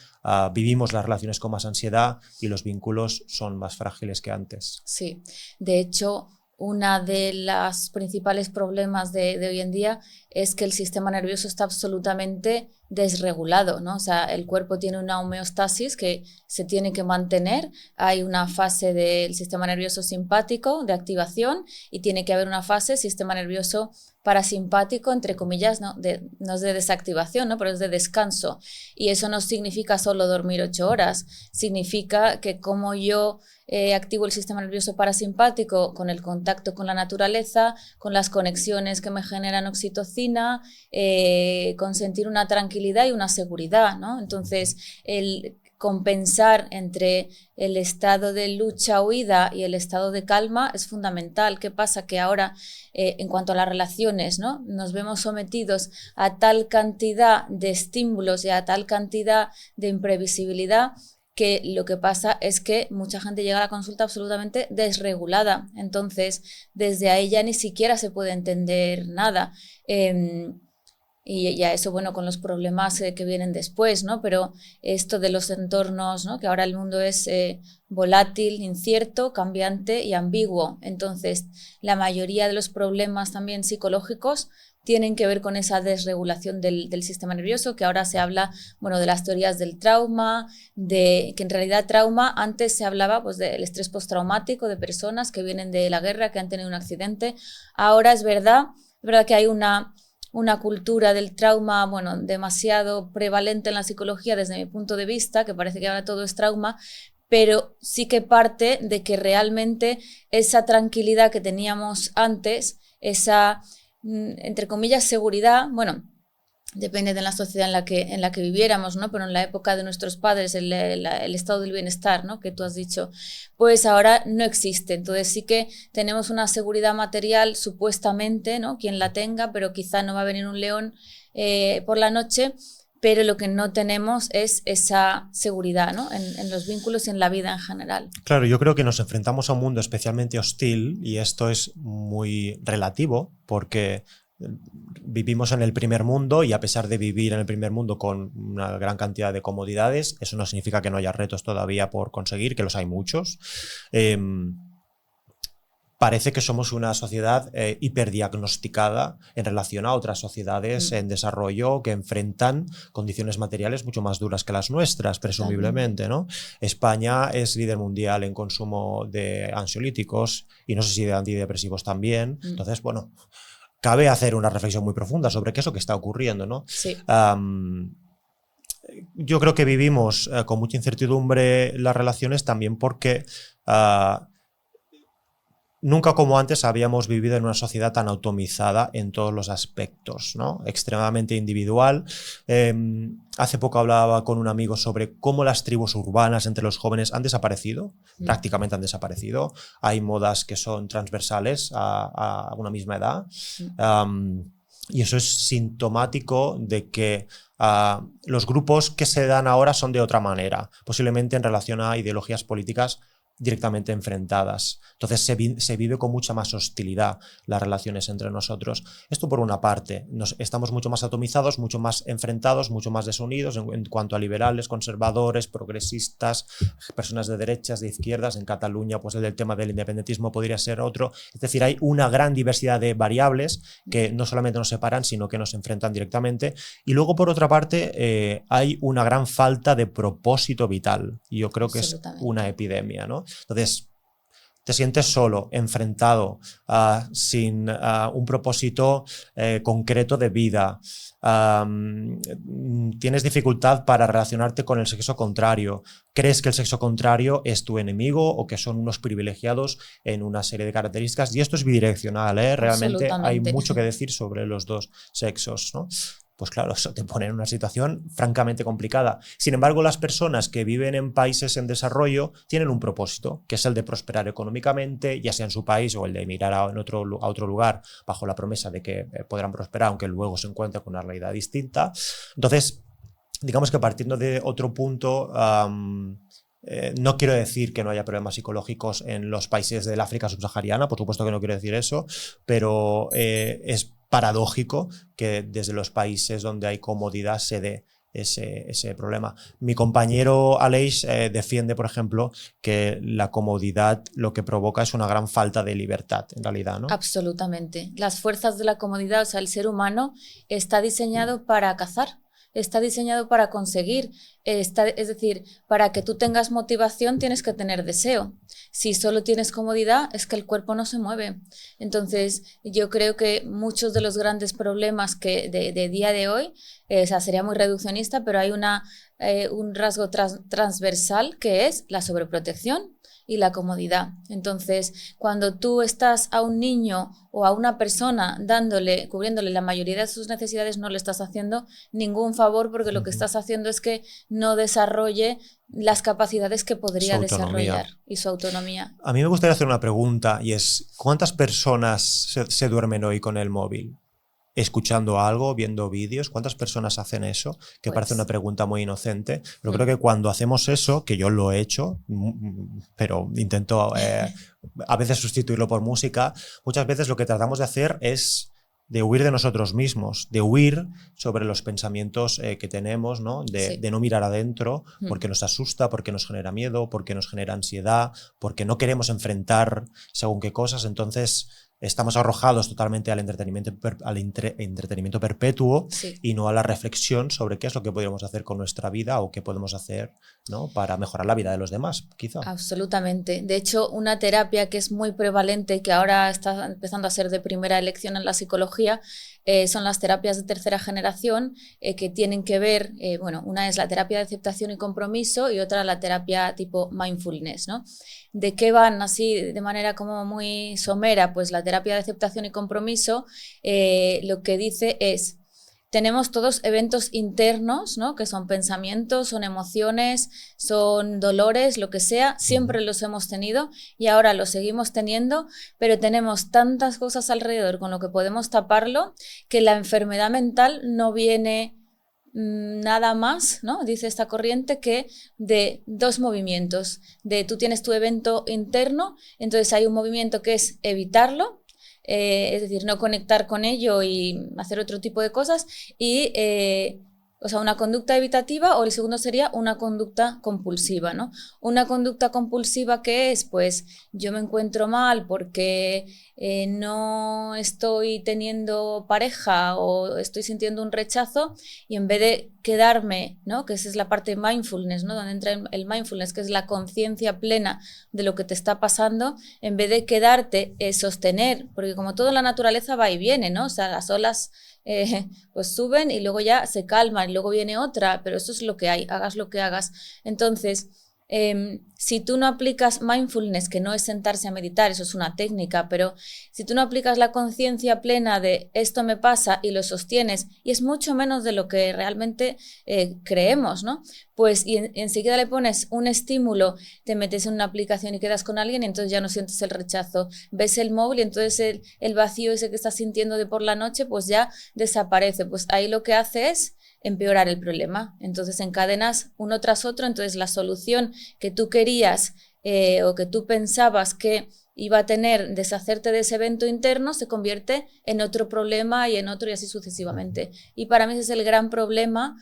vivimos las relaciones con más ansiedad y los vínculos son más frágiles que antes.
Sí, de hecho, una de los principales problemas de hoy en día es que el sistema nervioso está absolutamente desregulado, ¿no? O sea, el cuerpo tiene una homeostasis que se tiene que mantener, hay una fase del sistema nervioso simpático de activación y tiene que haber una fase sistema nervioso parasimpático, entre comillas, no es de desactivación, ¿no?, pero es de descanso. Y eso no significa solo dormir 8 horas, significa que como yo activo el sistema nervioso parasimpático con el contacto con la naturaleza, con las conexiones que me generan oxitocina, con sentir una tranquilidad y una seguridad, ¿no? Entonces, el compensar entre el estado de lucha-huida y el estado de calma es fundamental. ¿Qué pasa? Que ahora, en cuanto a las relaciones, ¿no?, nos vemos sometidos a tal cantidad de estímulos y a tal cantidad de imprevisibilidad que lo que pasa es que mucha gente llega a la consulta absolutamente desregulada. Entonces, desde ahí ya ni siquiera se puede entender nada. Y ya eso, bueno, con los problemas que vienen después, ¿no? Pero esto de los entornos, ¿no?, que ahora el mundo es volátil, incierto, cambiante y ambiguo. Entonces, la mayoría de los problemas también psicológicos tienen que ver con esa desregulación del sistema nervioso, que ahora se habla, bueno, de las teorías del trauma, de que en realidad trauma antes se hablaba pues del estrés postraumático de personas que vienen de la guerra, que han tenido un accidente. Ahora es verdad que hay una cultura del trauma, bueno, demasiado prevalente en la psicología desde mi punto de vista, que parece que ahora todo es trauma, pero sí que parte de que realmente esa tranquilidad que teníamos antes, esa, entre comillas, seguridad, bueno, depende de la sociedad en la que viviéramos, ¿no? Pero en la época de nuestros padres, el estado del bienestar, ¿no?, que tú has dicho, pues ahora no existe. Entonces sí que tenemos una seguridad material, supuestamente, ¿no?, quien la tenga, pero quizá no va a venir un león por la noche, pero lo que no tenemos es esa seguridad, ¿no?, en los vínculos y en la vida en general.
Claro, yo creo que nos enfrentamos a un mundo especialmente hostil y esto es muy relativo porque vivimos en el primer mundo y a pesar de vivir en el primer mundo con una gran cantidad de comodidades, eso no significa que no haya retos todavía por conseguir, que los hay muchos. Parece que somos una sociedad hiperdiagnosticada en relación a otras sociedades en desarrollo que enfrentan condiciones materiales mucho más duras que las nuestras, presumiblemente, ¿no? España es líder mundial en consumo de ansiolíticos y no sé si de antidepresivos también. Entonces, bueno, cabe hacer una reflexión muy profunda sobre qué es lo que está ocurriendo, ¿no?
Sí.
yo creo que vivimos con mucha incertidumbre las relaciones también porque nunca como antes habíamos vivido en una sociedad tan atomizada en todos los aspectos, ¿no? Extremadamente individual. Hace poco hablaba con un amigo sobre cómo las tribus urbanas entre los jóvenes han desaparecido, prácticamente han desaparecido. Hay modas que son transversales a una misma edad. Y eso es sintomático de que los grupos que se dan ahora son de otra manera, posiblemente en relación a ideologías políticas directamente enfrentadas. Entonces se vive con mucha más hostilidad las relaciones entre nosotros. Esto por una parte. Estamos mucho más atomizados, mucho más enfrentados, mucho más desunidos en cuanto a liberales, conservadores, progresistas, personas de derechas, de izquierdas. En Cataluña, pues el tema del independentismo podría ser otro. Es decir, hay una gran diversidad de variables que no solamente nos separan, sino que nos enfrentan directamente. Y luego, por otra parte, hay una gran falta de propósito vital. Y yo creo que es una epidemia, ¿no? Entonces, te sientes solo, enfrentado, sin un propósito concreto de vida. Tienes dificultad para relacionarte con el sexo contrario. Crees que el sexo contrario es tu enemigo o que son unos privilegiados en una serie de características. Y esto es bidireccional, ¿eh? Realmente hay mucho que decir sobre los dos sexos, ¿no? Pues claro, eso te pone en una situación francamente complicada. Sin embargo, las personas que viven en países en desarrollo tienen un propósito, que es el de prosperar económicamente, ya sea en su país o el de emigrar a otro lugar bajo la promesa de que podrán prosperar, aunque luego se encuentren con una realidad distinta. Entonces, digamos que partiendo de otro punto, no quiero decir que no haya problemas psicológicos en los países del África subsahariana, por supuesto que no quiero decir eso, pero es paradójico que desde los países donde hay comodidad se dé ese problema. Mi compañero Aleix defiende, por ejemplo, que la comodidad lo que provoca es una gran falta de libertad, en realidad, ¿no?
Absolutamente. Las fuerzas de la comodidad, o sea, el ser humano está diseñado para cazar. Está diseñado para conseguir, es decir, para que tú tengas motivación tienes que tener deseo. Si solo tienes comodidad es que el cuerpo no se mueve. Entonces yo creo que muchos de los grandes problemas que de día de hoy, o sea, sería muy reduccionista, pero hay un rasgo transversal que es la sobreprotección y la comodidad. Entonces, cuando tú estás a un niño o a una persona cubriéndole la mayoría de sus necesidades, no le estás haciendo ningún favor porque lo que estás haciendo es que no desarrolle las capacidades que podría desarrollar y su autonomía.
A mí me gustaría hacer una pregunta y es, ¿cuántas personas se duermen hoy con el móvil? Escuchando algo, viendo vídeos, ¿cuántas personas hacen eso? Que pues, parece una pregunta muy inocente, pero creo que cuando hacemos eso, que yo lo he hecho, pero intento a veces sustituirlo por música, muchas veces lo que tratamos de hacer es de huir de nosotros mismos, de huir sobre los pensamientos que tenemos, ¿no? De no mirar adentro, porque nos asusta, porque nos genera miedo, porque nos genera ansiedad, porque no queremos enfrentar según qué cosas. Entonces estamos arrojados totalmente al entretenimiento perpetuo y no a la reflexión sobre qué es lo que podríamos hacer con nuestra vida o qué podemos hacer, ¿no? Para mejorar la vida de los demás, quizá.
Absolutamente. De hecho, una terapia que es muy prevalente y que ahora está empezando a ser de primera elección en la psicología son las terapias de tercera generación que tienen que ver, una es la terapia de aceptación y compromiso y otra la terapia tipo mindfulness, ¿no? ¿De qué van así de manera como muy somera? Pues la terapia de aceptación y compromiso lo que dice es, tenemos todos eventos internos, ¿no? Que son pensamientos, son emociones, son dolores, lo que sea, siempre los hemos tenido y ahora los seguimos teniendo, pero tenemos tantas cosas alrededor con lo que podemos taparlo que la enfermedad mental no viene nada más, ¿no? Dice esta corriente, que de dos movimientos. Tú tienes tu evento interno, entonces hay un movimiento que es evitarlo, es decir, no conectar con ello y hacer otro tipo de cosas y una conducta evitativa, o el segundo sería una conducta compulsiva, ¿no? Una conducta compulsiva, ¿qué es? Pues yo me encuentro mal porque no estoy teniendo pareja o estoy sintiendo un rechazo y en vez de quedarme, ¿no? Que esa es la parte mindfulness, ¿no? Donde entra el mindfulness, que es la conciencia plena de lo que te está pasando, en vez de quedarte, sostener, porque como toda la naturaleza va y viene, ¿no? O sea, las olas pues suben y luego ya se calman y luego viene otra, pero eso es lo que hay, hagas lo que hagas. Entonces, si tú no aplicas mindfulness, que no es sentarse a meditar, eso es una técnica, pero si tú no aplicas la conciencia plena de esto me pasa y lo sostienes, y es mucho menos de lo que realmente creemos, ¿no? Pues y enseguida le pones un estímulo, te metes en una aplicación y quedas con alguien y entonces ya no sientes el rechazo, ves el móvil y entonces el vacío ese que estás sintiendo de por la noche pues ya desaparece. Pues ahí lo que hace es empeorar el problema. Entonces encadenas uno tras otro, entonces la solución que tú querías o que tú pensabas que iba a tener deshacerte de ese evento interno se convierte en otro problema y en otro y así sucesivamente. Y para mí ese es el gran problema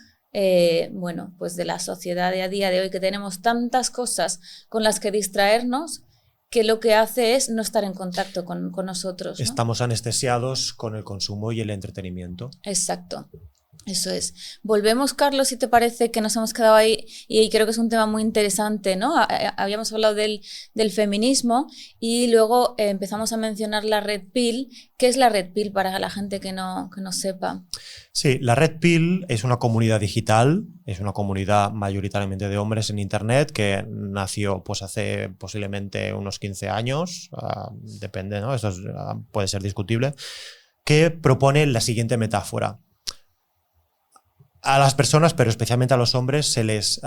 bueno, pues de la sociedad de a día de hoy, que tenemos tantas cosas con las que distraernos que lo que hace es no estar en contacto con nosotros, ¿no?
Estamos anestesiados con el consumo y el entretenimiento.
Exacto. Eso es. Volvemos, Carlos, si te parece, que nos hemos quedado ahí y creo que es un tema muy interesante, ¿no? Habíamos hablado del feminismo y luego empezamos a mencionar la Red Pill. ¿Qué es la Red Pill para la gente que no sepa?
Sí, la Red Pill es una comunidad digital, es una comunidad mayoritariamente de hombres en Internet que nació pues hace posiblemente unos 15 años, depende, ¿no? Esto puede ser discutible, que propone la siguiente metáfora. A las personas, pero especialmente a los hombres, se les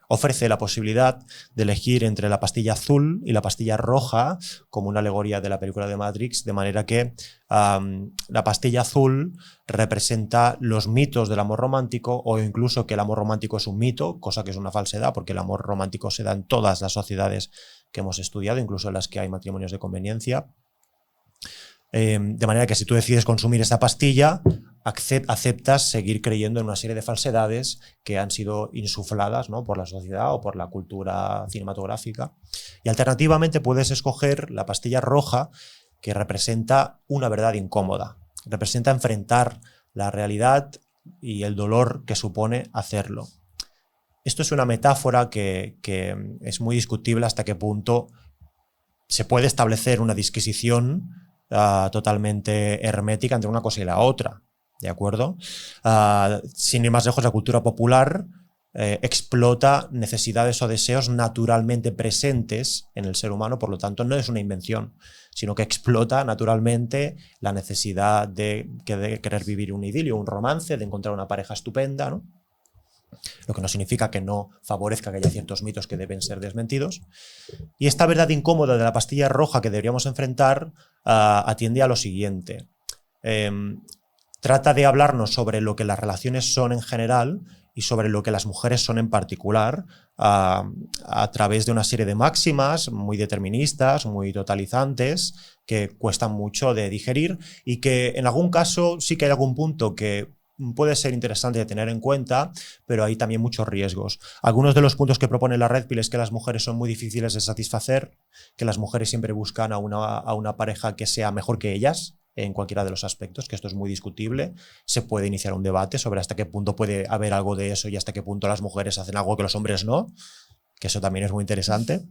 ofrece la posibilidad de elegir entre la pastilla azul y la pastilla roja, como una alegoría de la película de Matrix, de manera que la pastilla azul representa los mitos del amor romántico, o incluso que el amor romántico es un mito, cosa que es una falsedad, porque el amor romántico se da en todas las sociedades que hemos estudiado, incluso en las que hay matrimonios de conveniencia. De manera que si tú decides consumir esta pastilla, aceptas seguir creyendo en una serie de falsedades que han sido insufladas, ¿no?, por la sociedad o por la cultura cinematográfica. Y alternativamente puedes escoger la pastilla roja, que representa una verdad incómoda, representa enfrentar la realidad y el dolor que supone hacerlo. Esto es una metáfora que es muy discutible hasta qué punto se puede establecer una disquisición totalmente hermética entre una cosa y la otra, ¿de acuerdo? Sin ir más lejos, la cultura popular explota necesidades o deseos naturalmente presentes en el ser humano, por lo tanto no es una invención, sino que explota naturalmente la necesidad de querer vivir un idilio, un romance, de encontrar una pareja estupenda, ¿no? Lo que no significa que no favorezca que haya ciertos mitos que deben ser desmentidos. Y esta verdad incómoda de la pastilla roja que deberíamos enfrentar atiende a lo siguiente. Trata de hablarnos sobre lo que las relaciones son en general y sobre lo que las mujeres son en particular, a través de una serie de máximas muy deterministas, muy totalizantes, que cuestan mucho de digerir y que en algún caso sí que hay algún punto que puede ser interesante de tener en cuenta, pero hay también muchos riesgos. Algunos de los puntos que propone la Red Pill es que las mujeres son muy difíciles de satisfacer, que las mujeres siempre buscan a una pareja que sea mejor que ellas en cualquiera de los aspectos, que esto es muy discutible. Se puede iniciar un debate sobre hasta qué punto puede haber algo de eso y hasta qué punto las mujeres hacen algo que los hombres no, que eso también es muy interesante.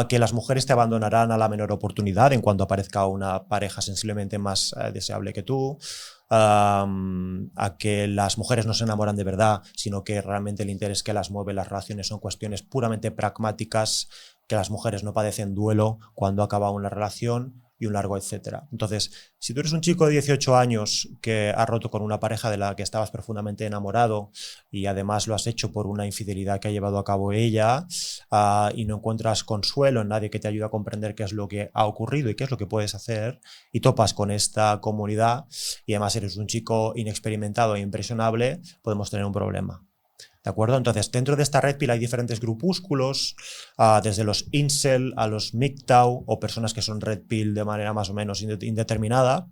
Que las mujeres te abandonarán a la menor oportunidad en cuanto aparezca una pareja sensiblemente más deseable que tú. A que las mujeres no se enamoran de verdad, sino que realmente el interés que las mueve las relaciones son cuestiones puramente pragmáticas, que las mujeres no padecen duelo cuando acaba una relación y un largo etcétera. Entonces, si tú eres un chico de 18 años que ha roto con una pareja de la que estabas profundamente enamorado y además lo has hecho por una infidelidad que ha llevado a cabo ella y no encuentras consuelo en nadie que te ayude a comprender qué es lo que ha ocurrido y qué es lo que puedes hacer, y topas con esta comunidad y además eres un chico inexperimentado e impresionable, podemos tener un problema. ¿De acuerdo? Entonces, dentro de esta Red Pill hay diferentes grupúsculos, desde los incel a los MGTOW, o personas que son Red Pill de manera más o menos indeterminada.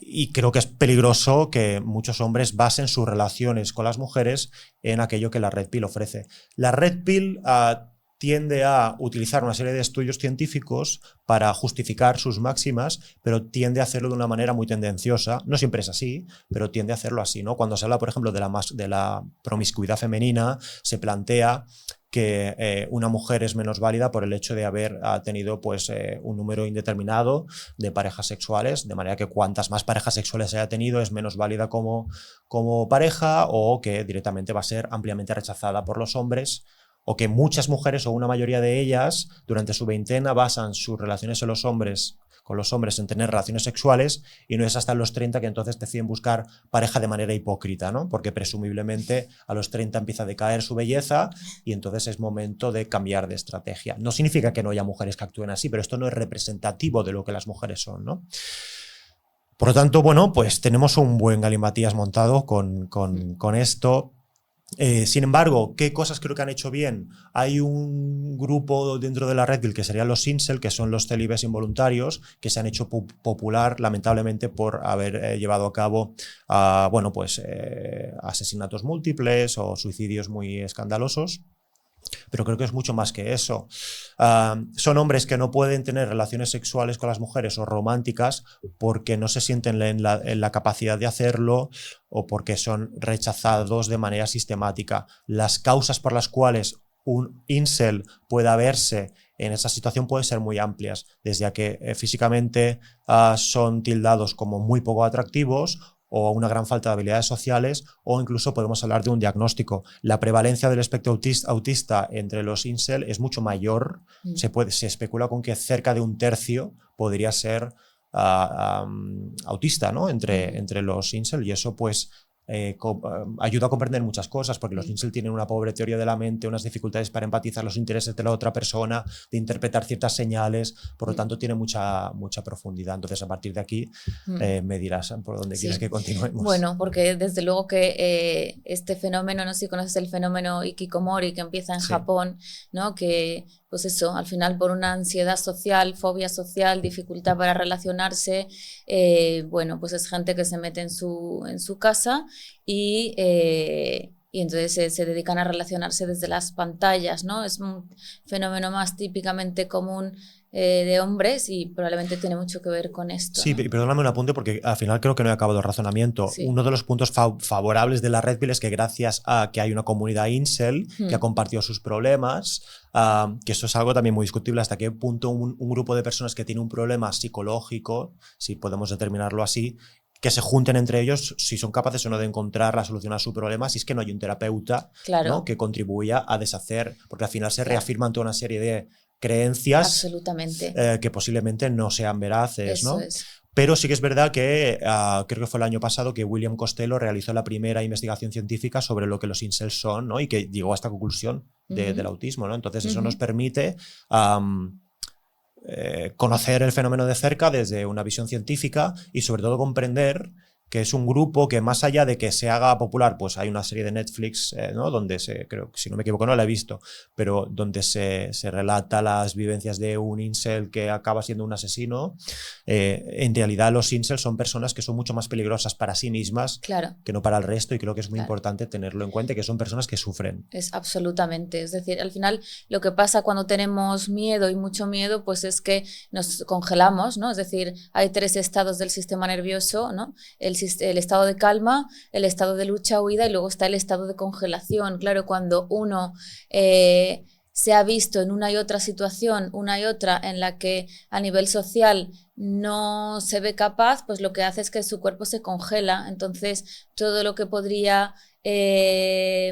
Y creo que es peligroso que muchos hombres basen sus relaciones con las mujeres en aquello que la Red Pill ofrece. La Red Pill tiende a utilizar una serie de estudios científicos para justificar sus máximas, pero tiende a hacerlo de una manera muy tendenciosa. No siempre es así, pero tiende a hacerlo así, ¿no? Cuando se habla, por ejemplo, de la promiscuidad femenina, se plantea que una mujer es menos válida por el hecho de haber tenido pues, un número indeterminado de parejas sexuales, de manera que cuantas más parejas sexuales haya tenido es menos válida como pareja, o que directamente va a ser ampliamente rechazada por los hombres, o que muchas mujeres o una mayoría de ellas durante su veintena basan sus relaciones con los hombres en tener relaciones sexuales, y no es hasta los 30 que entonces deciden buscar pareja de manera hipócrita, ¿no? Porque presumiblemente a los 30 empieza a decaer su belleza y entonces es momento de cambiar de estrategia. No significa que no haya mujeres que actúen así, pero esto no es representativo de lo que las mujeres son, ¿no? Por lo tanto, bueno, pues tenemos un buen galimatías montado con esto. Sin embargo, ¿qué cosas creo que han hecho bien? Hay un grupo dentro de la Red Pill que serían los incel, que son los célibes involuntarios, que se han hecho popular lamentablemente por haber llevado a cabo bueno, pues, asesinatos múltiples o suicidios muy escandalosos. Pero creo que es mucho más que eso. Son hombres que no pueden tener relaciones sexuales con las mujeres o románticas porque no se sienten en la capacidad de hacerlo, o porque son rechazados de manera sistemática. Las causas por las cuales un incel pueda verse en esa situación pueden ser muy amplias, desde a que físicamente son tildados como muy poco atractivos, o una gran falta de habilidades sociales, o incluso podemos hablar de un diagnóstico. La prevalencia del espectro autista entre los incel es mucho mayor. Se especula con que cerca de un tercio podría ser autista, ¿no? entre los incel, y eso pues ayuda a comprender muchas cosas, porque los incel tienen una pobre teoría de la mente, unas dificultades para empatizar los intereses de la otra persona, de interpretar ciertas señales, por lo tanto tiene mucha profundidad. Entonces, a partir de aquí me dirás por dónde quieres que continuemos.
Bueno, porque desde luego que este fenómeno, no sé si conoces el fenómeno Hikikomori, que empieza en Japón, ¿no? Que pues eso, al final por una ansiedad social, fobia social, dificultad para relacionarse, bueno, pues es gente que se mete en su casa y entonces se dedican a relacionarse desde las pantallas, ¿no? Es un fenómeno más típicamente común de hombres, y probablemente tiene mucho que ver con esto.
Sí,
¿no?
perdóname un apunte porque al final creo que no he acabado el razonamiento. Sí. Uno de los puntos favorables de la Red Pill es que gracias a que hay una comunidad incel que ha compartido sus problemas, que eso es algo también muy discutible, hasta qué punto un grupo de personas que tiene un problema psicológico, si podemos determinarlo así, que se junten entre ellos, si son capaces o no de encontrar la solución a su problema, si es que no hay un terapeuta, ¿no? que contribuya a deshacer, porque al final se reafirman toda una serie de creencias que posiblemente no sean veraces, ¿no?
Es.
Pero sí que es verdad que creo que fue el año pasado que William Costello realizó la primera investigación científica sobre lo que los incels son, ¿no? Y que llegó a esta conclusión del autismo, ¿no? Entonces eso nos permite conocer el fenómeno de cerca desde una visión científica, y sobre todo comprender que es un grupo que, más allá de que se haga popular, pues hay una serie de Netflix, ¿no? Donde creo que, si no me equivoco, no la he visto, pero donde se relata las vivencias de un incel que acaba siendo un asesino. En realidad los incels son personas que son mucho más peligrosas para sí mismas que no para el resto, y creo que es muy importante tenerlo en cuenta, que son personas que sufren.
Es absolutamente, es decir, al final lo que pasa cuando tenemos miedo, y mucho miedo, pues es que nos congelamos, ¿no? Es decir, hay 3 estados del sistema nervioso, ¿no? El estado de calma, el estado de lucha, huida, y luego está el estado de congelación. Claro, cuando uno se ha visto en una y otra situación, una y otra, en la que a nivel social no se ve capaz, pues lo que hace es que su cuerpo se congela. Entonces, todo lo que podría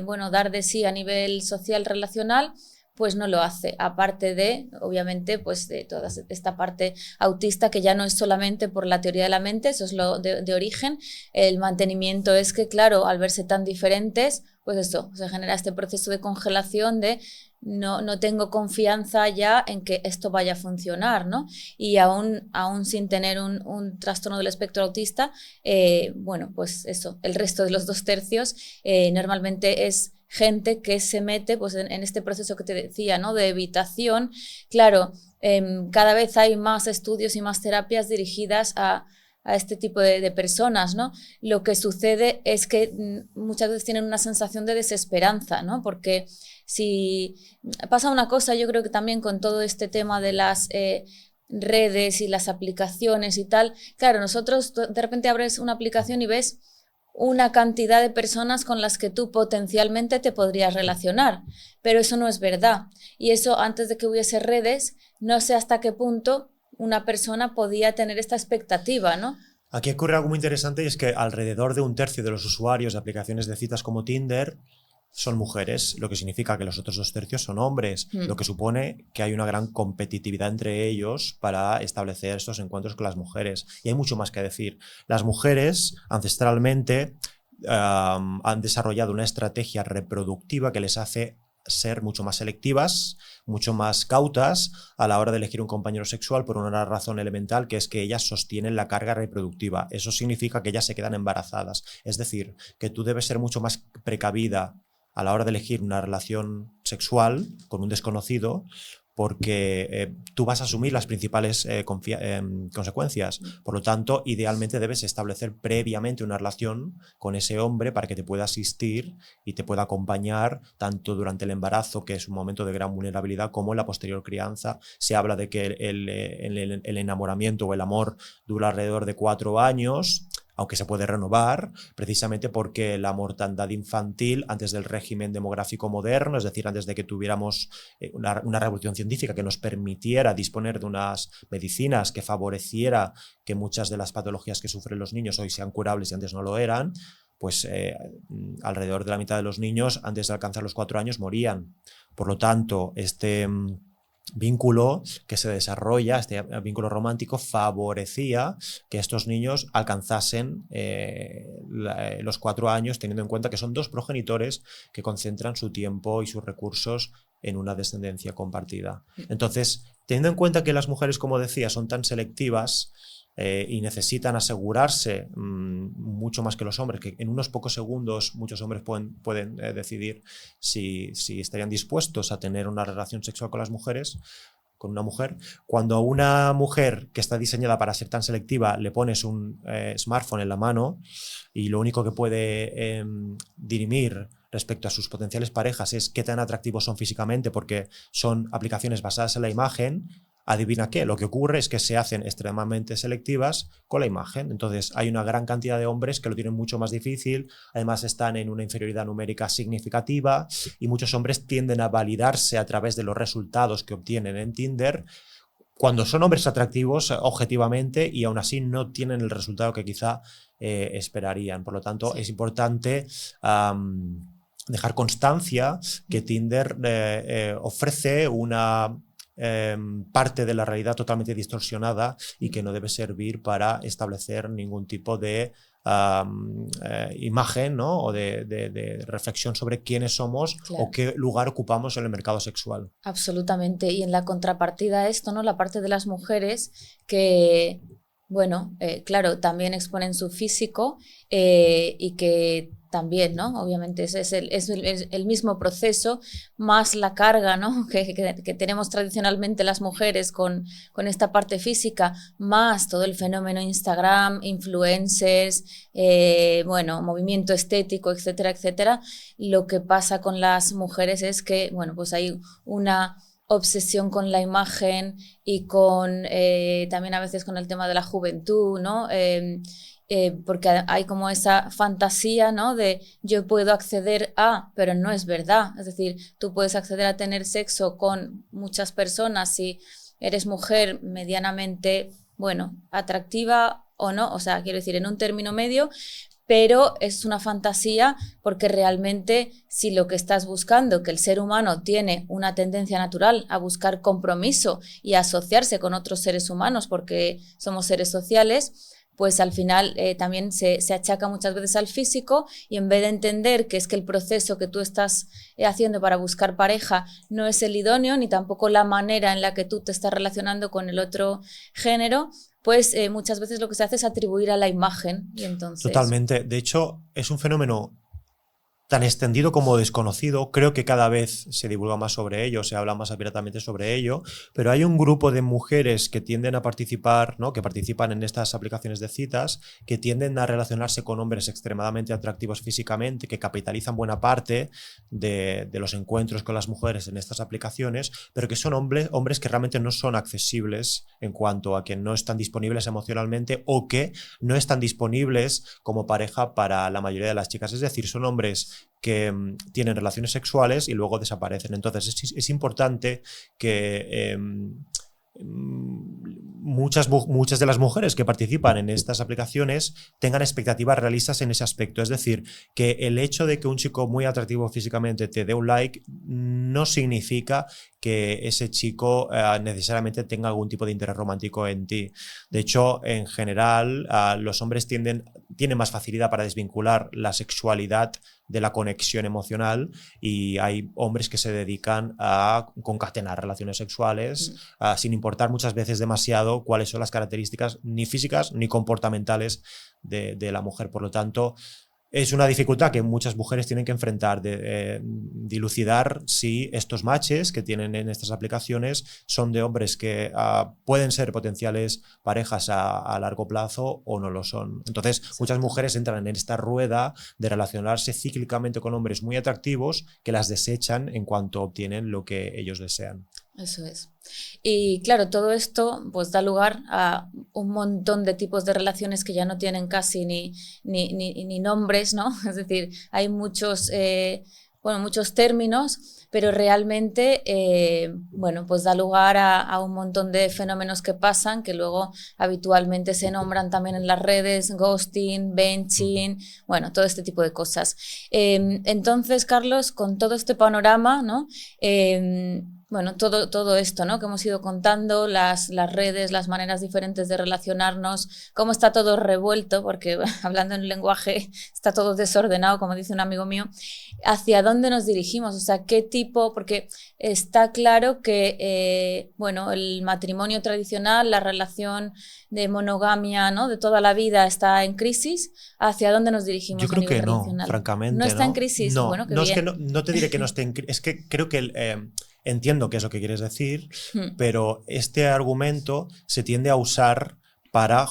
bueno, dar de sí a nivel social, relacional, pues no lo hace, aparte de, obviamente, pues de toda esta parte autista, que ya no es solamente por la teoría de la mente, eso es lo de origen. El mantenimiento es que, claro, al verse tan diferentes, pues eso, se genera este proceso de congelación de no tengo confianza ya en que esto vaya a funcionar, ¿no? Y aún sin tener un trastorno del espectro autista, bueno, pues eso, el resto de los 2 tercios normalmente es gente que se mete pues en este proceso que te decía, ¿no? De evitación. Claro, cada vez hay más estudios y más terapias dirigidas a a este tipo de personas, ¿no? Lo que sucede es que muchas veces tienen una sensación de desesperanza, ¿no? Porque si pasa una cosa, yo creo que también con todo este tema de las redes y las aplicaciones y tal, claro, nosotros de repente abres una aplicación y ves una cantidad de personas con las que tú potencialmente te podrías relacionar, pero eso no es verdad. Y eso, antes de que hubiese redes, no sé hasta qué punto una persona podía tener esta expectativa, ¿no?
Aquí ocurre algo muy interesante y es que alrededor de 1/3 de los usuarios de aplicaciones de citas como Tinder son mujeres, lo que significa que los otros 2/3 son hombres, lo que supone que hay una gran competitividad entre ellos para establecer estos encuentros con las mujeres. Y hay mucho más que decir. Las mujeres, ancestralmente, han desarrollado una estrategia reproductiva que les hace ser mucho más selectivas, mucho más cautas a la hora de elegir un compañero sexual por una razón elemental, que es que ellas sostienen la carga reproductiva. Eso significa que ellas se quedan embarazadas. Es decir, que tú debes ser mucho más precavida a la hora de elegir una relación sexual con un desconocido, porque tú vas a asumir las principales consecuencias. Por lo tanto, idealmente debes establecer previamente una relación con ese hombre para que te pueda asistir y te pueda acompañar tanto durante el embarazo, que es un momento de gran vulnerabilidad, como en la posterior crianza. Se habla de que el enamoramiento o el amor dura alrededor de 4 años, aunque se puede renovar, precisamente porque la mortandad infantil antes del régimen demográfico moderno, es decir, antes de que tuviéramos una revolución científica que nos permitiera disponer de unas medicinas que favoreciera que muchas de las patologías que sufren los niños hoy sean curables y antes no lo eran, pues alrededor de la mitad de los niños antes de alcanzar los 4 años morían. Por lo tanto, este vínculo que se desarrolla, este vínculo romántico, favorecía que estos niños alcanzasen los 4 años, teniendo en cuenta que son 2 progenitores que concentran su tiempo y sus recursos en una descendencia compartida. Entonces, teniendo en cuenta que las mujeres, como decía, son tan selectivas y necesitan asegurarse mucho más que los hombres, que en unos pocos segundos muchos hombres pueden decidir si estarían dispuestos a tener una relación sexual con las mujeres, con una mujer. Cuando a una mujer que está diseñada para ser tan selectiva le pones un smartphone en la mano y lo único que puede dirimir respecto a sus potenciales parejas es qué tan atractivos son físicamente, porque son aplicaciones basadas en la imagen, adivina qué, lo que ocurre es que se hacen extremadamente selectivas con la imagen. Entonces hay una gran cantidad de hombres que lo tienen mucho más difícil, además están en una inferioridad numérica significativa y muchos hombres tienden a validarse a través de los resultados que obtienen en Tinder cuando son hombres atractivos objetivamente y aún así no tienen el resultado que quizá esperarían. Por lo tanto, sí, es importante dejar constancia que Tinder ofrece una parte de la realidad totalmente distorsionada y que no debe servir para establecer ningún tipo de imagen, ¿no? O de reflexión sobre quiénes somos, claro, o qué lugar ocupamos en el mercado sexual.
Absolutamente. Y en la contrapartida a esto, ¿no? La parte de las mujeres que, bueno, claro, también exponen su físico y que también, ¿no? Obviamente es el mismo proceso, más la carga, ¿no? que tenemos tradicionalmente las mujeres con esta parte física, más todo el fenómeno Instagram, influencers, bueno, movimiento estético, etcétera, etcétera. Lo que pasa con las mujeres es que, bueno, pues hay una obsesión con la imagen y con también a veces con el tema de la juventud, ¿no? Porque hay como esa fantasía, ¿no? De yo puedo acceder a, pero no es verdad. Es decir, tú puedes acceder a tener sexo con muchas personas si eres mujer medianamente, bueno, atractiva o no, o sea, quiero decir, en un término medio, pero es una fantasía porque realmente si lo que estás buscando, que el ser humano tiene una tendencia natural a buscar compromiso y a asociarse con otros seres humanos porque somos seres sociales, pues al final también se achaca muchas veces al físico y en vez de entender que es que el proceso que tú estás haciendo para buscar pareja no es el idóneo ni tampoco la manera en la que tú te estás relacionando con el otro género, pues muchas veces lo que se hace es atribuir a la imagen. Y entonces...
Totalmente. De hecho, es un fenómeno tan extendido como desconocido. Creo que cada vez se divulga más sobre ello, se habla más abiertamente sobre ello, pero hay un grupo de mujeres que tienden a participar, ¿no? Que participan en estas aplicaciones de citas, que tienden a relacionarse con hombres extremadamente atractivos físicamente, que capitalizan buena parte de los encuentros con las mujeres en estas aplicaciones, pero que son hombres que realmente no son accesibles en cuanto a que no están disponibles emocionalmente o que no están disponibles como pareja para la mayoría de las chicas. Es decir, son hombres que tienen relaciones sexuales y luego desaparecen. Entonces es importante que muchas de las mujeres que participan en estas aplicaciones tengan expectativas realistas en ese aspecto. Es decir, que el hecho de que un chico muy atractivo físicamente te dé un like no significa que ese chico necesariamente tenga algún tipo de interés romántico en ti. De hecho, en general, los hombres tienen más facilidad para desvincular la sexualidad de la conexión emocional, y hay hombres que se dedican a concatenar relaciones sexuales sin importar muchas veces demasiado cuáles son las características ni físicas ni comportamentales de la mujer. Por lo tanto, es una dificultad que muchas mujeres tienen que enfrentar, de dilucidar si estos matches que tienen en estas aplicaciones son de hombres que pueden ser potenciales parejas a largo plazo o no lo son. Entonces, muchas mujeres entran en esta rueda de relacionarse cíclicamente con hombres muy atractivos que las desechan en cuanto obtienen lo que ellos desean.
Eso es. Y claro, todo esto pues da lugar a un montón de tipos de relaciones que ya no tienen casi ni nombres, ¿no? Es decir, hay muchos términos, pero realmente pues da lugar a un montón de fenómenos que pasan, que luego habitualmente se nombran también en las redes: ghosting, benching, bueno, todo este tipo de cosas. Entonces, Carlos, con todo este panorama, ¿no? Todo esto, ¿no?, que hemos ido contando, las redes, las maneras diferentes de relacionarnos, cómo está todo revuelto, porque hablando en un lenguaje está todo desordenado, como dice un amigo mío. ¿Hacia dónde nos dirigimos? O sea, ¿qué tipo? Porque está claro que el matrimonio tradicional, la relación de monogamia, ¿no?, de toda la vida está en crisis. ¿Hacia dónde nos dirigimos?
Yo creo
a nivel
que no,
tradicional?
francamente.
¿No está en crisis?
No,
Bueno, qué
no es
bien.
que no te diré que no esté en crisis, es que creo que entiendo qué es lo que quieres decir, pero este argumento se tiende a usar para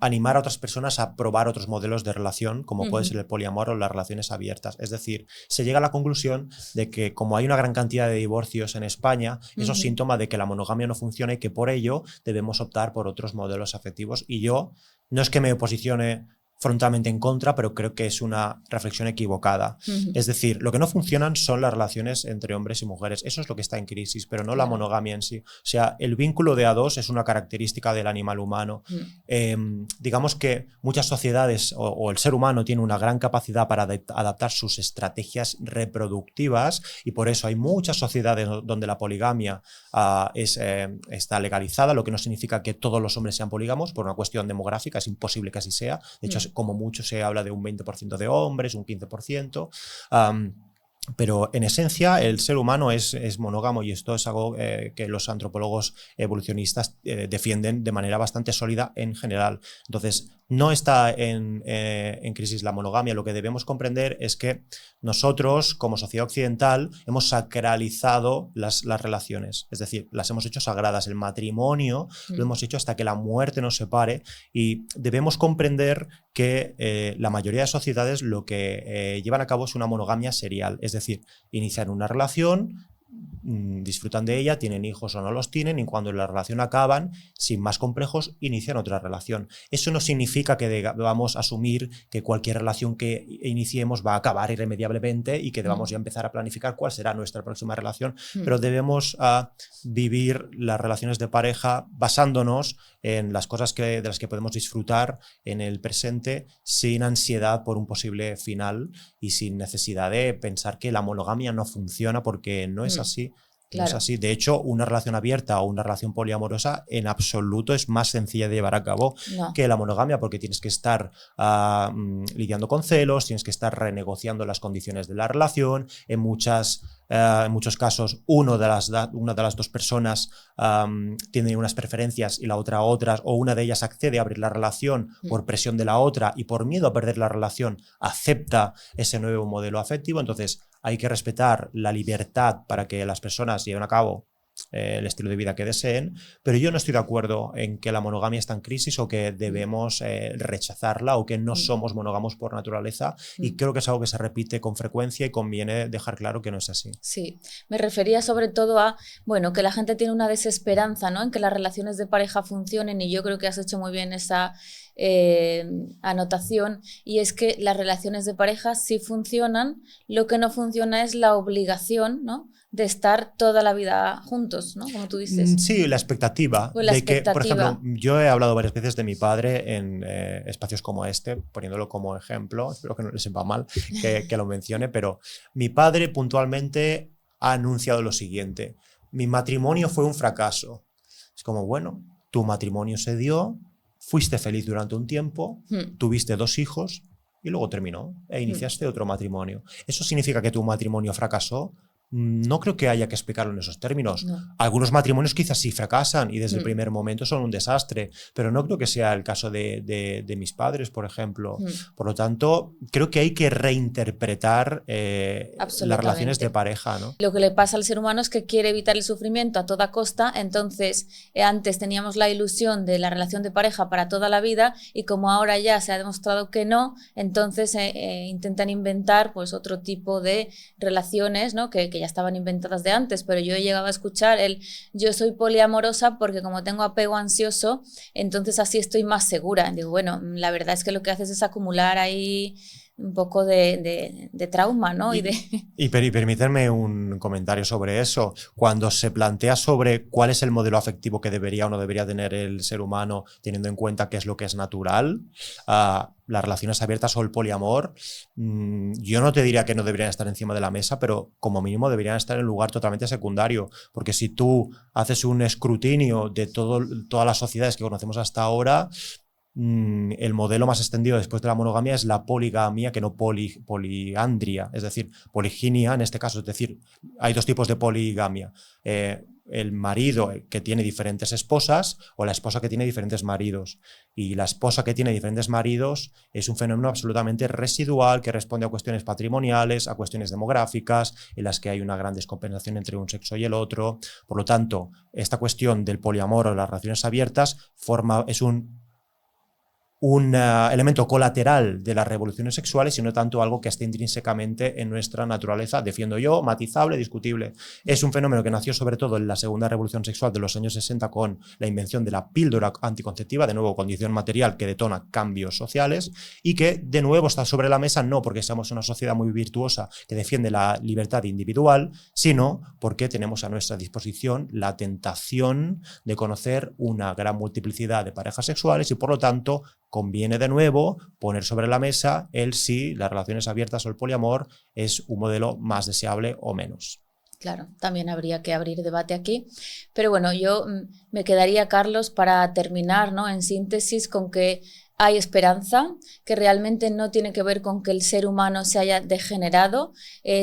animar a otras personas a probar otros modelos de relación, como puede ser el poliamor o las relaciones abiertas. Es decir, se llega a la conclusión de que como hay una gran cantidad de divorcios en España, eso es síntoma de que la monogamia no funciona y que por ello debemos optar por otros modelos afectivos. Y yo no es que me posicione frontalmente en contra, pero creo que es una reflexión equivocada. Es decir, lo que no funcionan son las relaciones entre hombres y mujeres. Eso es lo que está en crisis, pero no la monogamia en sí. O sea, el vínculo de a dos es una característica del animal humano. Digamos que muchas sociedades o el ser humano tiene una gran capacidad para adaptar sus estrategias reproductivas, y por eso hay muchas sociedades donde la poligamia está legalizada, lo que no significa que todos los hombres sean polígamos. Por una cuestión demográfica es imposible que así sea. De hecho, como mucho se habla de un 20% de hombres, un 15%. Pero en esencia el ser humano es monógamo, y esto es algo que los antropólogos evolucionistas defienden de manera bastante sólida en general. Entonces, no está en crisis la monogamia. Lo que debemos comprender es que nosotros, como sociedad occidental, hemos sacralizado las relaciones, es decir, las hemos hecho sagradas. El matrimonio lo hemos hecho hasta que la muerte nos separe, y debemos comprender que la mayoría de sociedades lo que llevan a cabo es una monogamia serial, es decir, inician una relación, disfrutan de ella, tienen hijos o no los tienen, y cuando la relación acaban, sin más complejos, inician otra relación. Eso no significa que debamos asumir que cualquier relación que iniciemos va a acabar irremediablemente y que debamos ya empezar a planificar cuál será nuestra próxima relación, pero debemos vivir las relaciones de pareja basándonos en las cosas de las que podemos disfrutar en el presente, sin ansiedad por un posible final y sin necesidad de pensar que la monogamia no funciona, porque no es así. No es así. De hecho, una relación abierta o una relación poliamorosa en absoluto es más sencilla de llevar a cabo que la monogamia, porque tienes que estar lidiando con celos, tienes que estar renegociando las condiciones de la relación. En muchos casos, una de las dos personas tiene unas preferencias y la otra otras, o una de ellas accede a abrir la relación por presión de la otra y por miedo a perder la relación acepta ese nuevo modelo afectivo. Entonces, hay que respetar la libertad para que las personas lleven a cabo el estilo de vida que deseen, pero yo no estoy de acuerdo en que la monogamia está en crisis o que debemos rechazarla o que no somos monógamos por naturaleza, y creo que es algo que se repite con frecuencia y conviene dejar claro que no es así.
Sí, me refería sobre todo a, bueno, que la gente tiene una desesperanza, ¿no?, en que las relaciones de pareja funcionen, y yo creo que has hecho muy bien esa anotación, y es que las relaciones de pareja sí funcionan, lo que no funciona es la obligación, ¿no?, de estar toda la vida juntos, ¿no?, como tú dices.
Sí, la expectativa de que, por ejemplo, yo he hablado varias veces de mi padre en espacios como este, poniéndolo como ejemplo, espero que no le sepa mal que lo mencione, pero mi padre puntualmente ha anunciado lo siguiente: mi matrimonio fue un fracaso. Es como, bueno, tu matrimonio se dio, fuiste feliz durante un tiempo, tuviste 2 hijos y luego terminó e iniciaste otro matrimonio. ¿Eso significa que tu matrimonio fracasó? No creo que haya que explicarlo en esos términos. No. Algunos matrimonios quizás sí fracasan y desde el primer momento son un desastre, pero no creo que sea el caso de mis padres, por ejemplo. Por lo tanto, creo que hay que reinterpretar las relaciones de pareja, ¿no?
Lo que le pasa al ser humano es que quiere evitar el sufrimiento a toda costa. Entonces, antes teníamos la ilusión de la relación de pareja para toda la vida, y como ahora ya se ha demostrado que no, entonces intentan inventar pues otro tipo de relaciones, ¿no?, que ya estaban inventadas de antes. Pero yo he llegado a escuchar yo soy poliamorosa porque como tengo apego ansioso, entonces así estoy más segura. Digo, bueno, la verdad es que lo que haces es acumular ahí un poco de trauma, ¿no?
Y permítanme un comentario sobre eso. Cuando se plantea sobre cuál es el modelo afectivo que debería o no debería tener el ser humano, teniendo en cuenta qué es lo que es natural, las relaciones abiertas o el poliamor, yo no te diría que no deberían estar encima de la mesa, pero como mínimo deberían estar en un lugar totalmente secundario, porque si tú haces un escrutinio de todas las sociedades que conocemos hasta ahora, el modelo más extendido después de la monogamia es la poligamia, que no poliandria, es decir, poliginia en este caso. Es decir, hay 2 tipos de poligamia: el marido que tiene diferentes esposas o la esposa que tiene diferentes maridos. Y la esposa que tiene diferentes maridos es un fenómeno absolutamente residual que responde a cuestiones patrimoniales, a cuestiones demográficas, en las que hay una gran descompensación entre un sexo y el otro. Por lo tanto, esta cuestión del poliamor o las relaciones abiertas es un elemento colateral de las revoluciones sexuales y no tanto algo que esté intrínsecamente en nuestra naturaleza, defiendo yo, matizable, discutible. Es un fenómeno que nació sobre todo en la segunda revolución sexual de los años 60 con la invención de la píldora anticonceptiva, de nuevo condición material que detona cambios sociales, y que de nuevo está sobre la mesa no porque seamos una sociedad muy virtuosa que defiende la libertad individual, sino porque tenemos a nuestra disposición la tentación de conocer una gran multiplicidad de parejas sexuales, y por lo tanto conviene de nuevo poner sobre la mesa si las relaciones abiertas o el poliamor es un modelo más deseable o menos.
Claro, también habría que abrir debate aquí. Pero bueno, yo me quedaría, Carlos, para terminar, ¿no?, en síntesis, con que hay esperanza, que realmente no tiene que ver con que el ser humano se haya degenerado,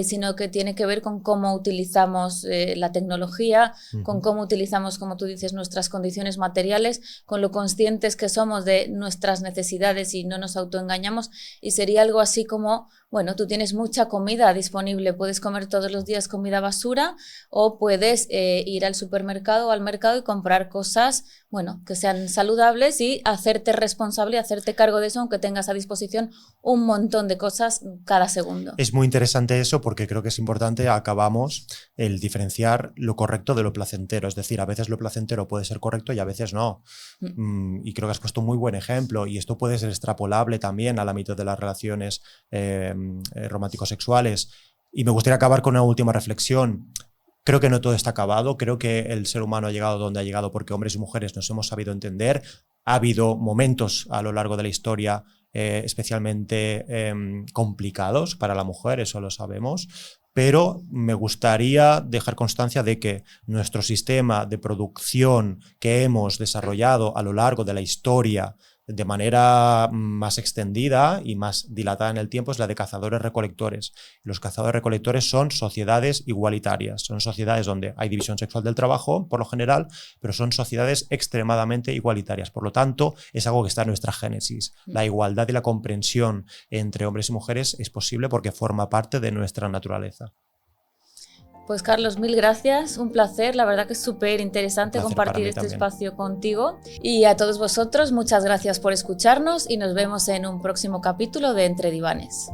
sino que tiene que ver con cómo utilizamos la tecnología, con cómo utilizamos, como tú dices, nuestras condiciones materiales, con lo conscientes que somos de nuestras necesidades y no nos autoengañamos. Y sería algo así como, bueno, tú tienes mucha comida disponible, puedes comer todos los días comida basura, o puedes ir al supermercado o al mercado y comprar cosas, bueno, que sean saludables, y hacerte responsable, hacerte cargo de eso, aunque tengas a disposición un montón de cosas cada segundo.
Es muy interesante eso, porque creo que es importante, acabamos, el diferenciar lo correcto de lo placentero. Es decir, a veces lo placentero puede ser correcto y a veces no. Y creo que has puesto un muy buen ejemplo, y esto puede ser extrapolable también al ámbito de las relaciones romántico-sexuales. Y me gustaría acabar con una última reflexión. Creo que no todo está acabado, creo que el ser humano ha llegado donde ha llegado porque hombres y mujeres nos hemos sabido entender. Ha habido momentos a lo largo de la historia especialmente complicados para la mujer, eso lo sabemos, pero me gustaría dejar constancia de que nuestro sistema de producción que hemos desarrollado a lo largo de la historia de manera más extendida y más dilatada en el tiempo es la de cazadores-recolectores. Los cazadores-recolectores son sociedades igualitarias, son sociedades donde hay división sexual del trabajo, por lo general, pero son sociedades extremadamente igualitarias. Por lo tanto, es algo que está en nuestra génesis. La igualdad y la comprensión entre hombres y mujeres es posible porque forma parte de nuestra naturaleza.
Pues Carlos, mil gracias, un placer, la verdad que es súper interesante compartir este espacio contigo. Y a todos vosotros, muchas gracias por escucharnos y nos vemos en un próximo capítulo de Entre Divanes.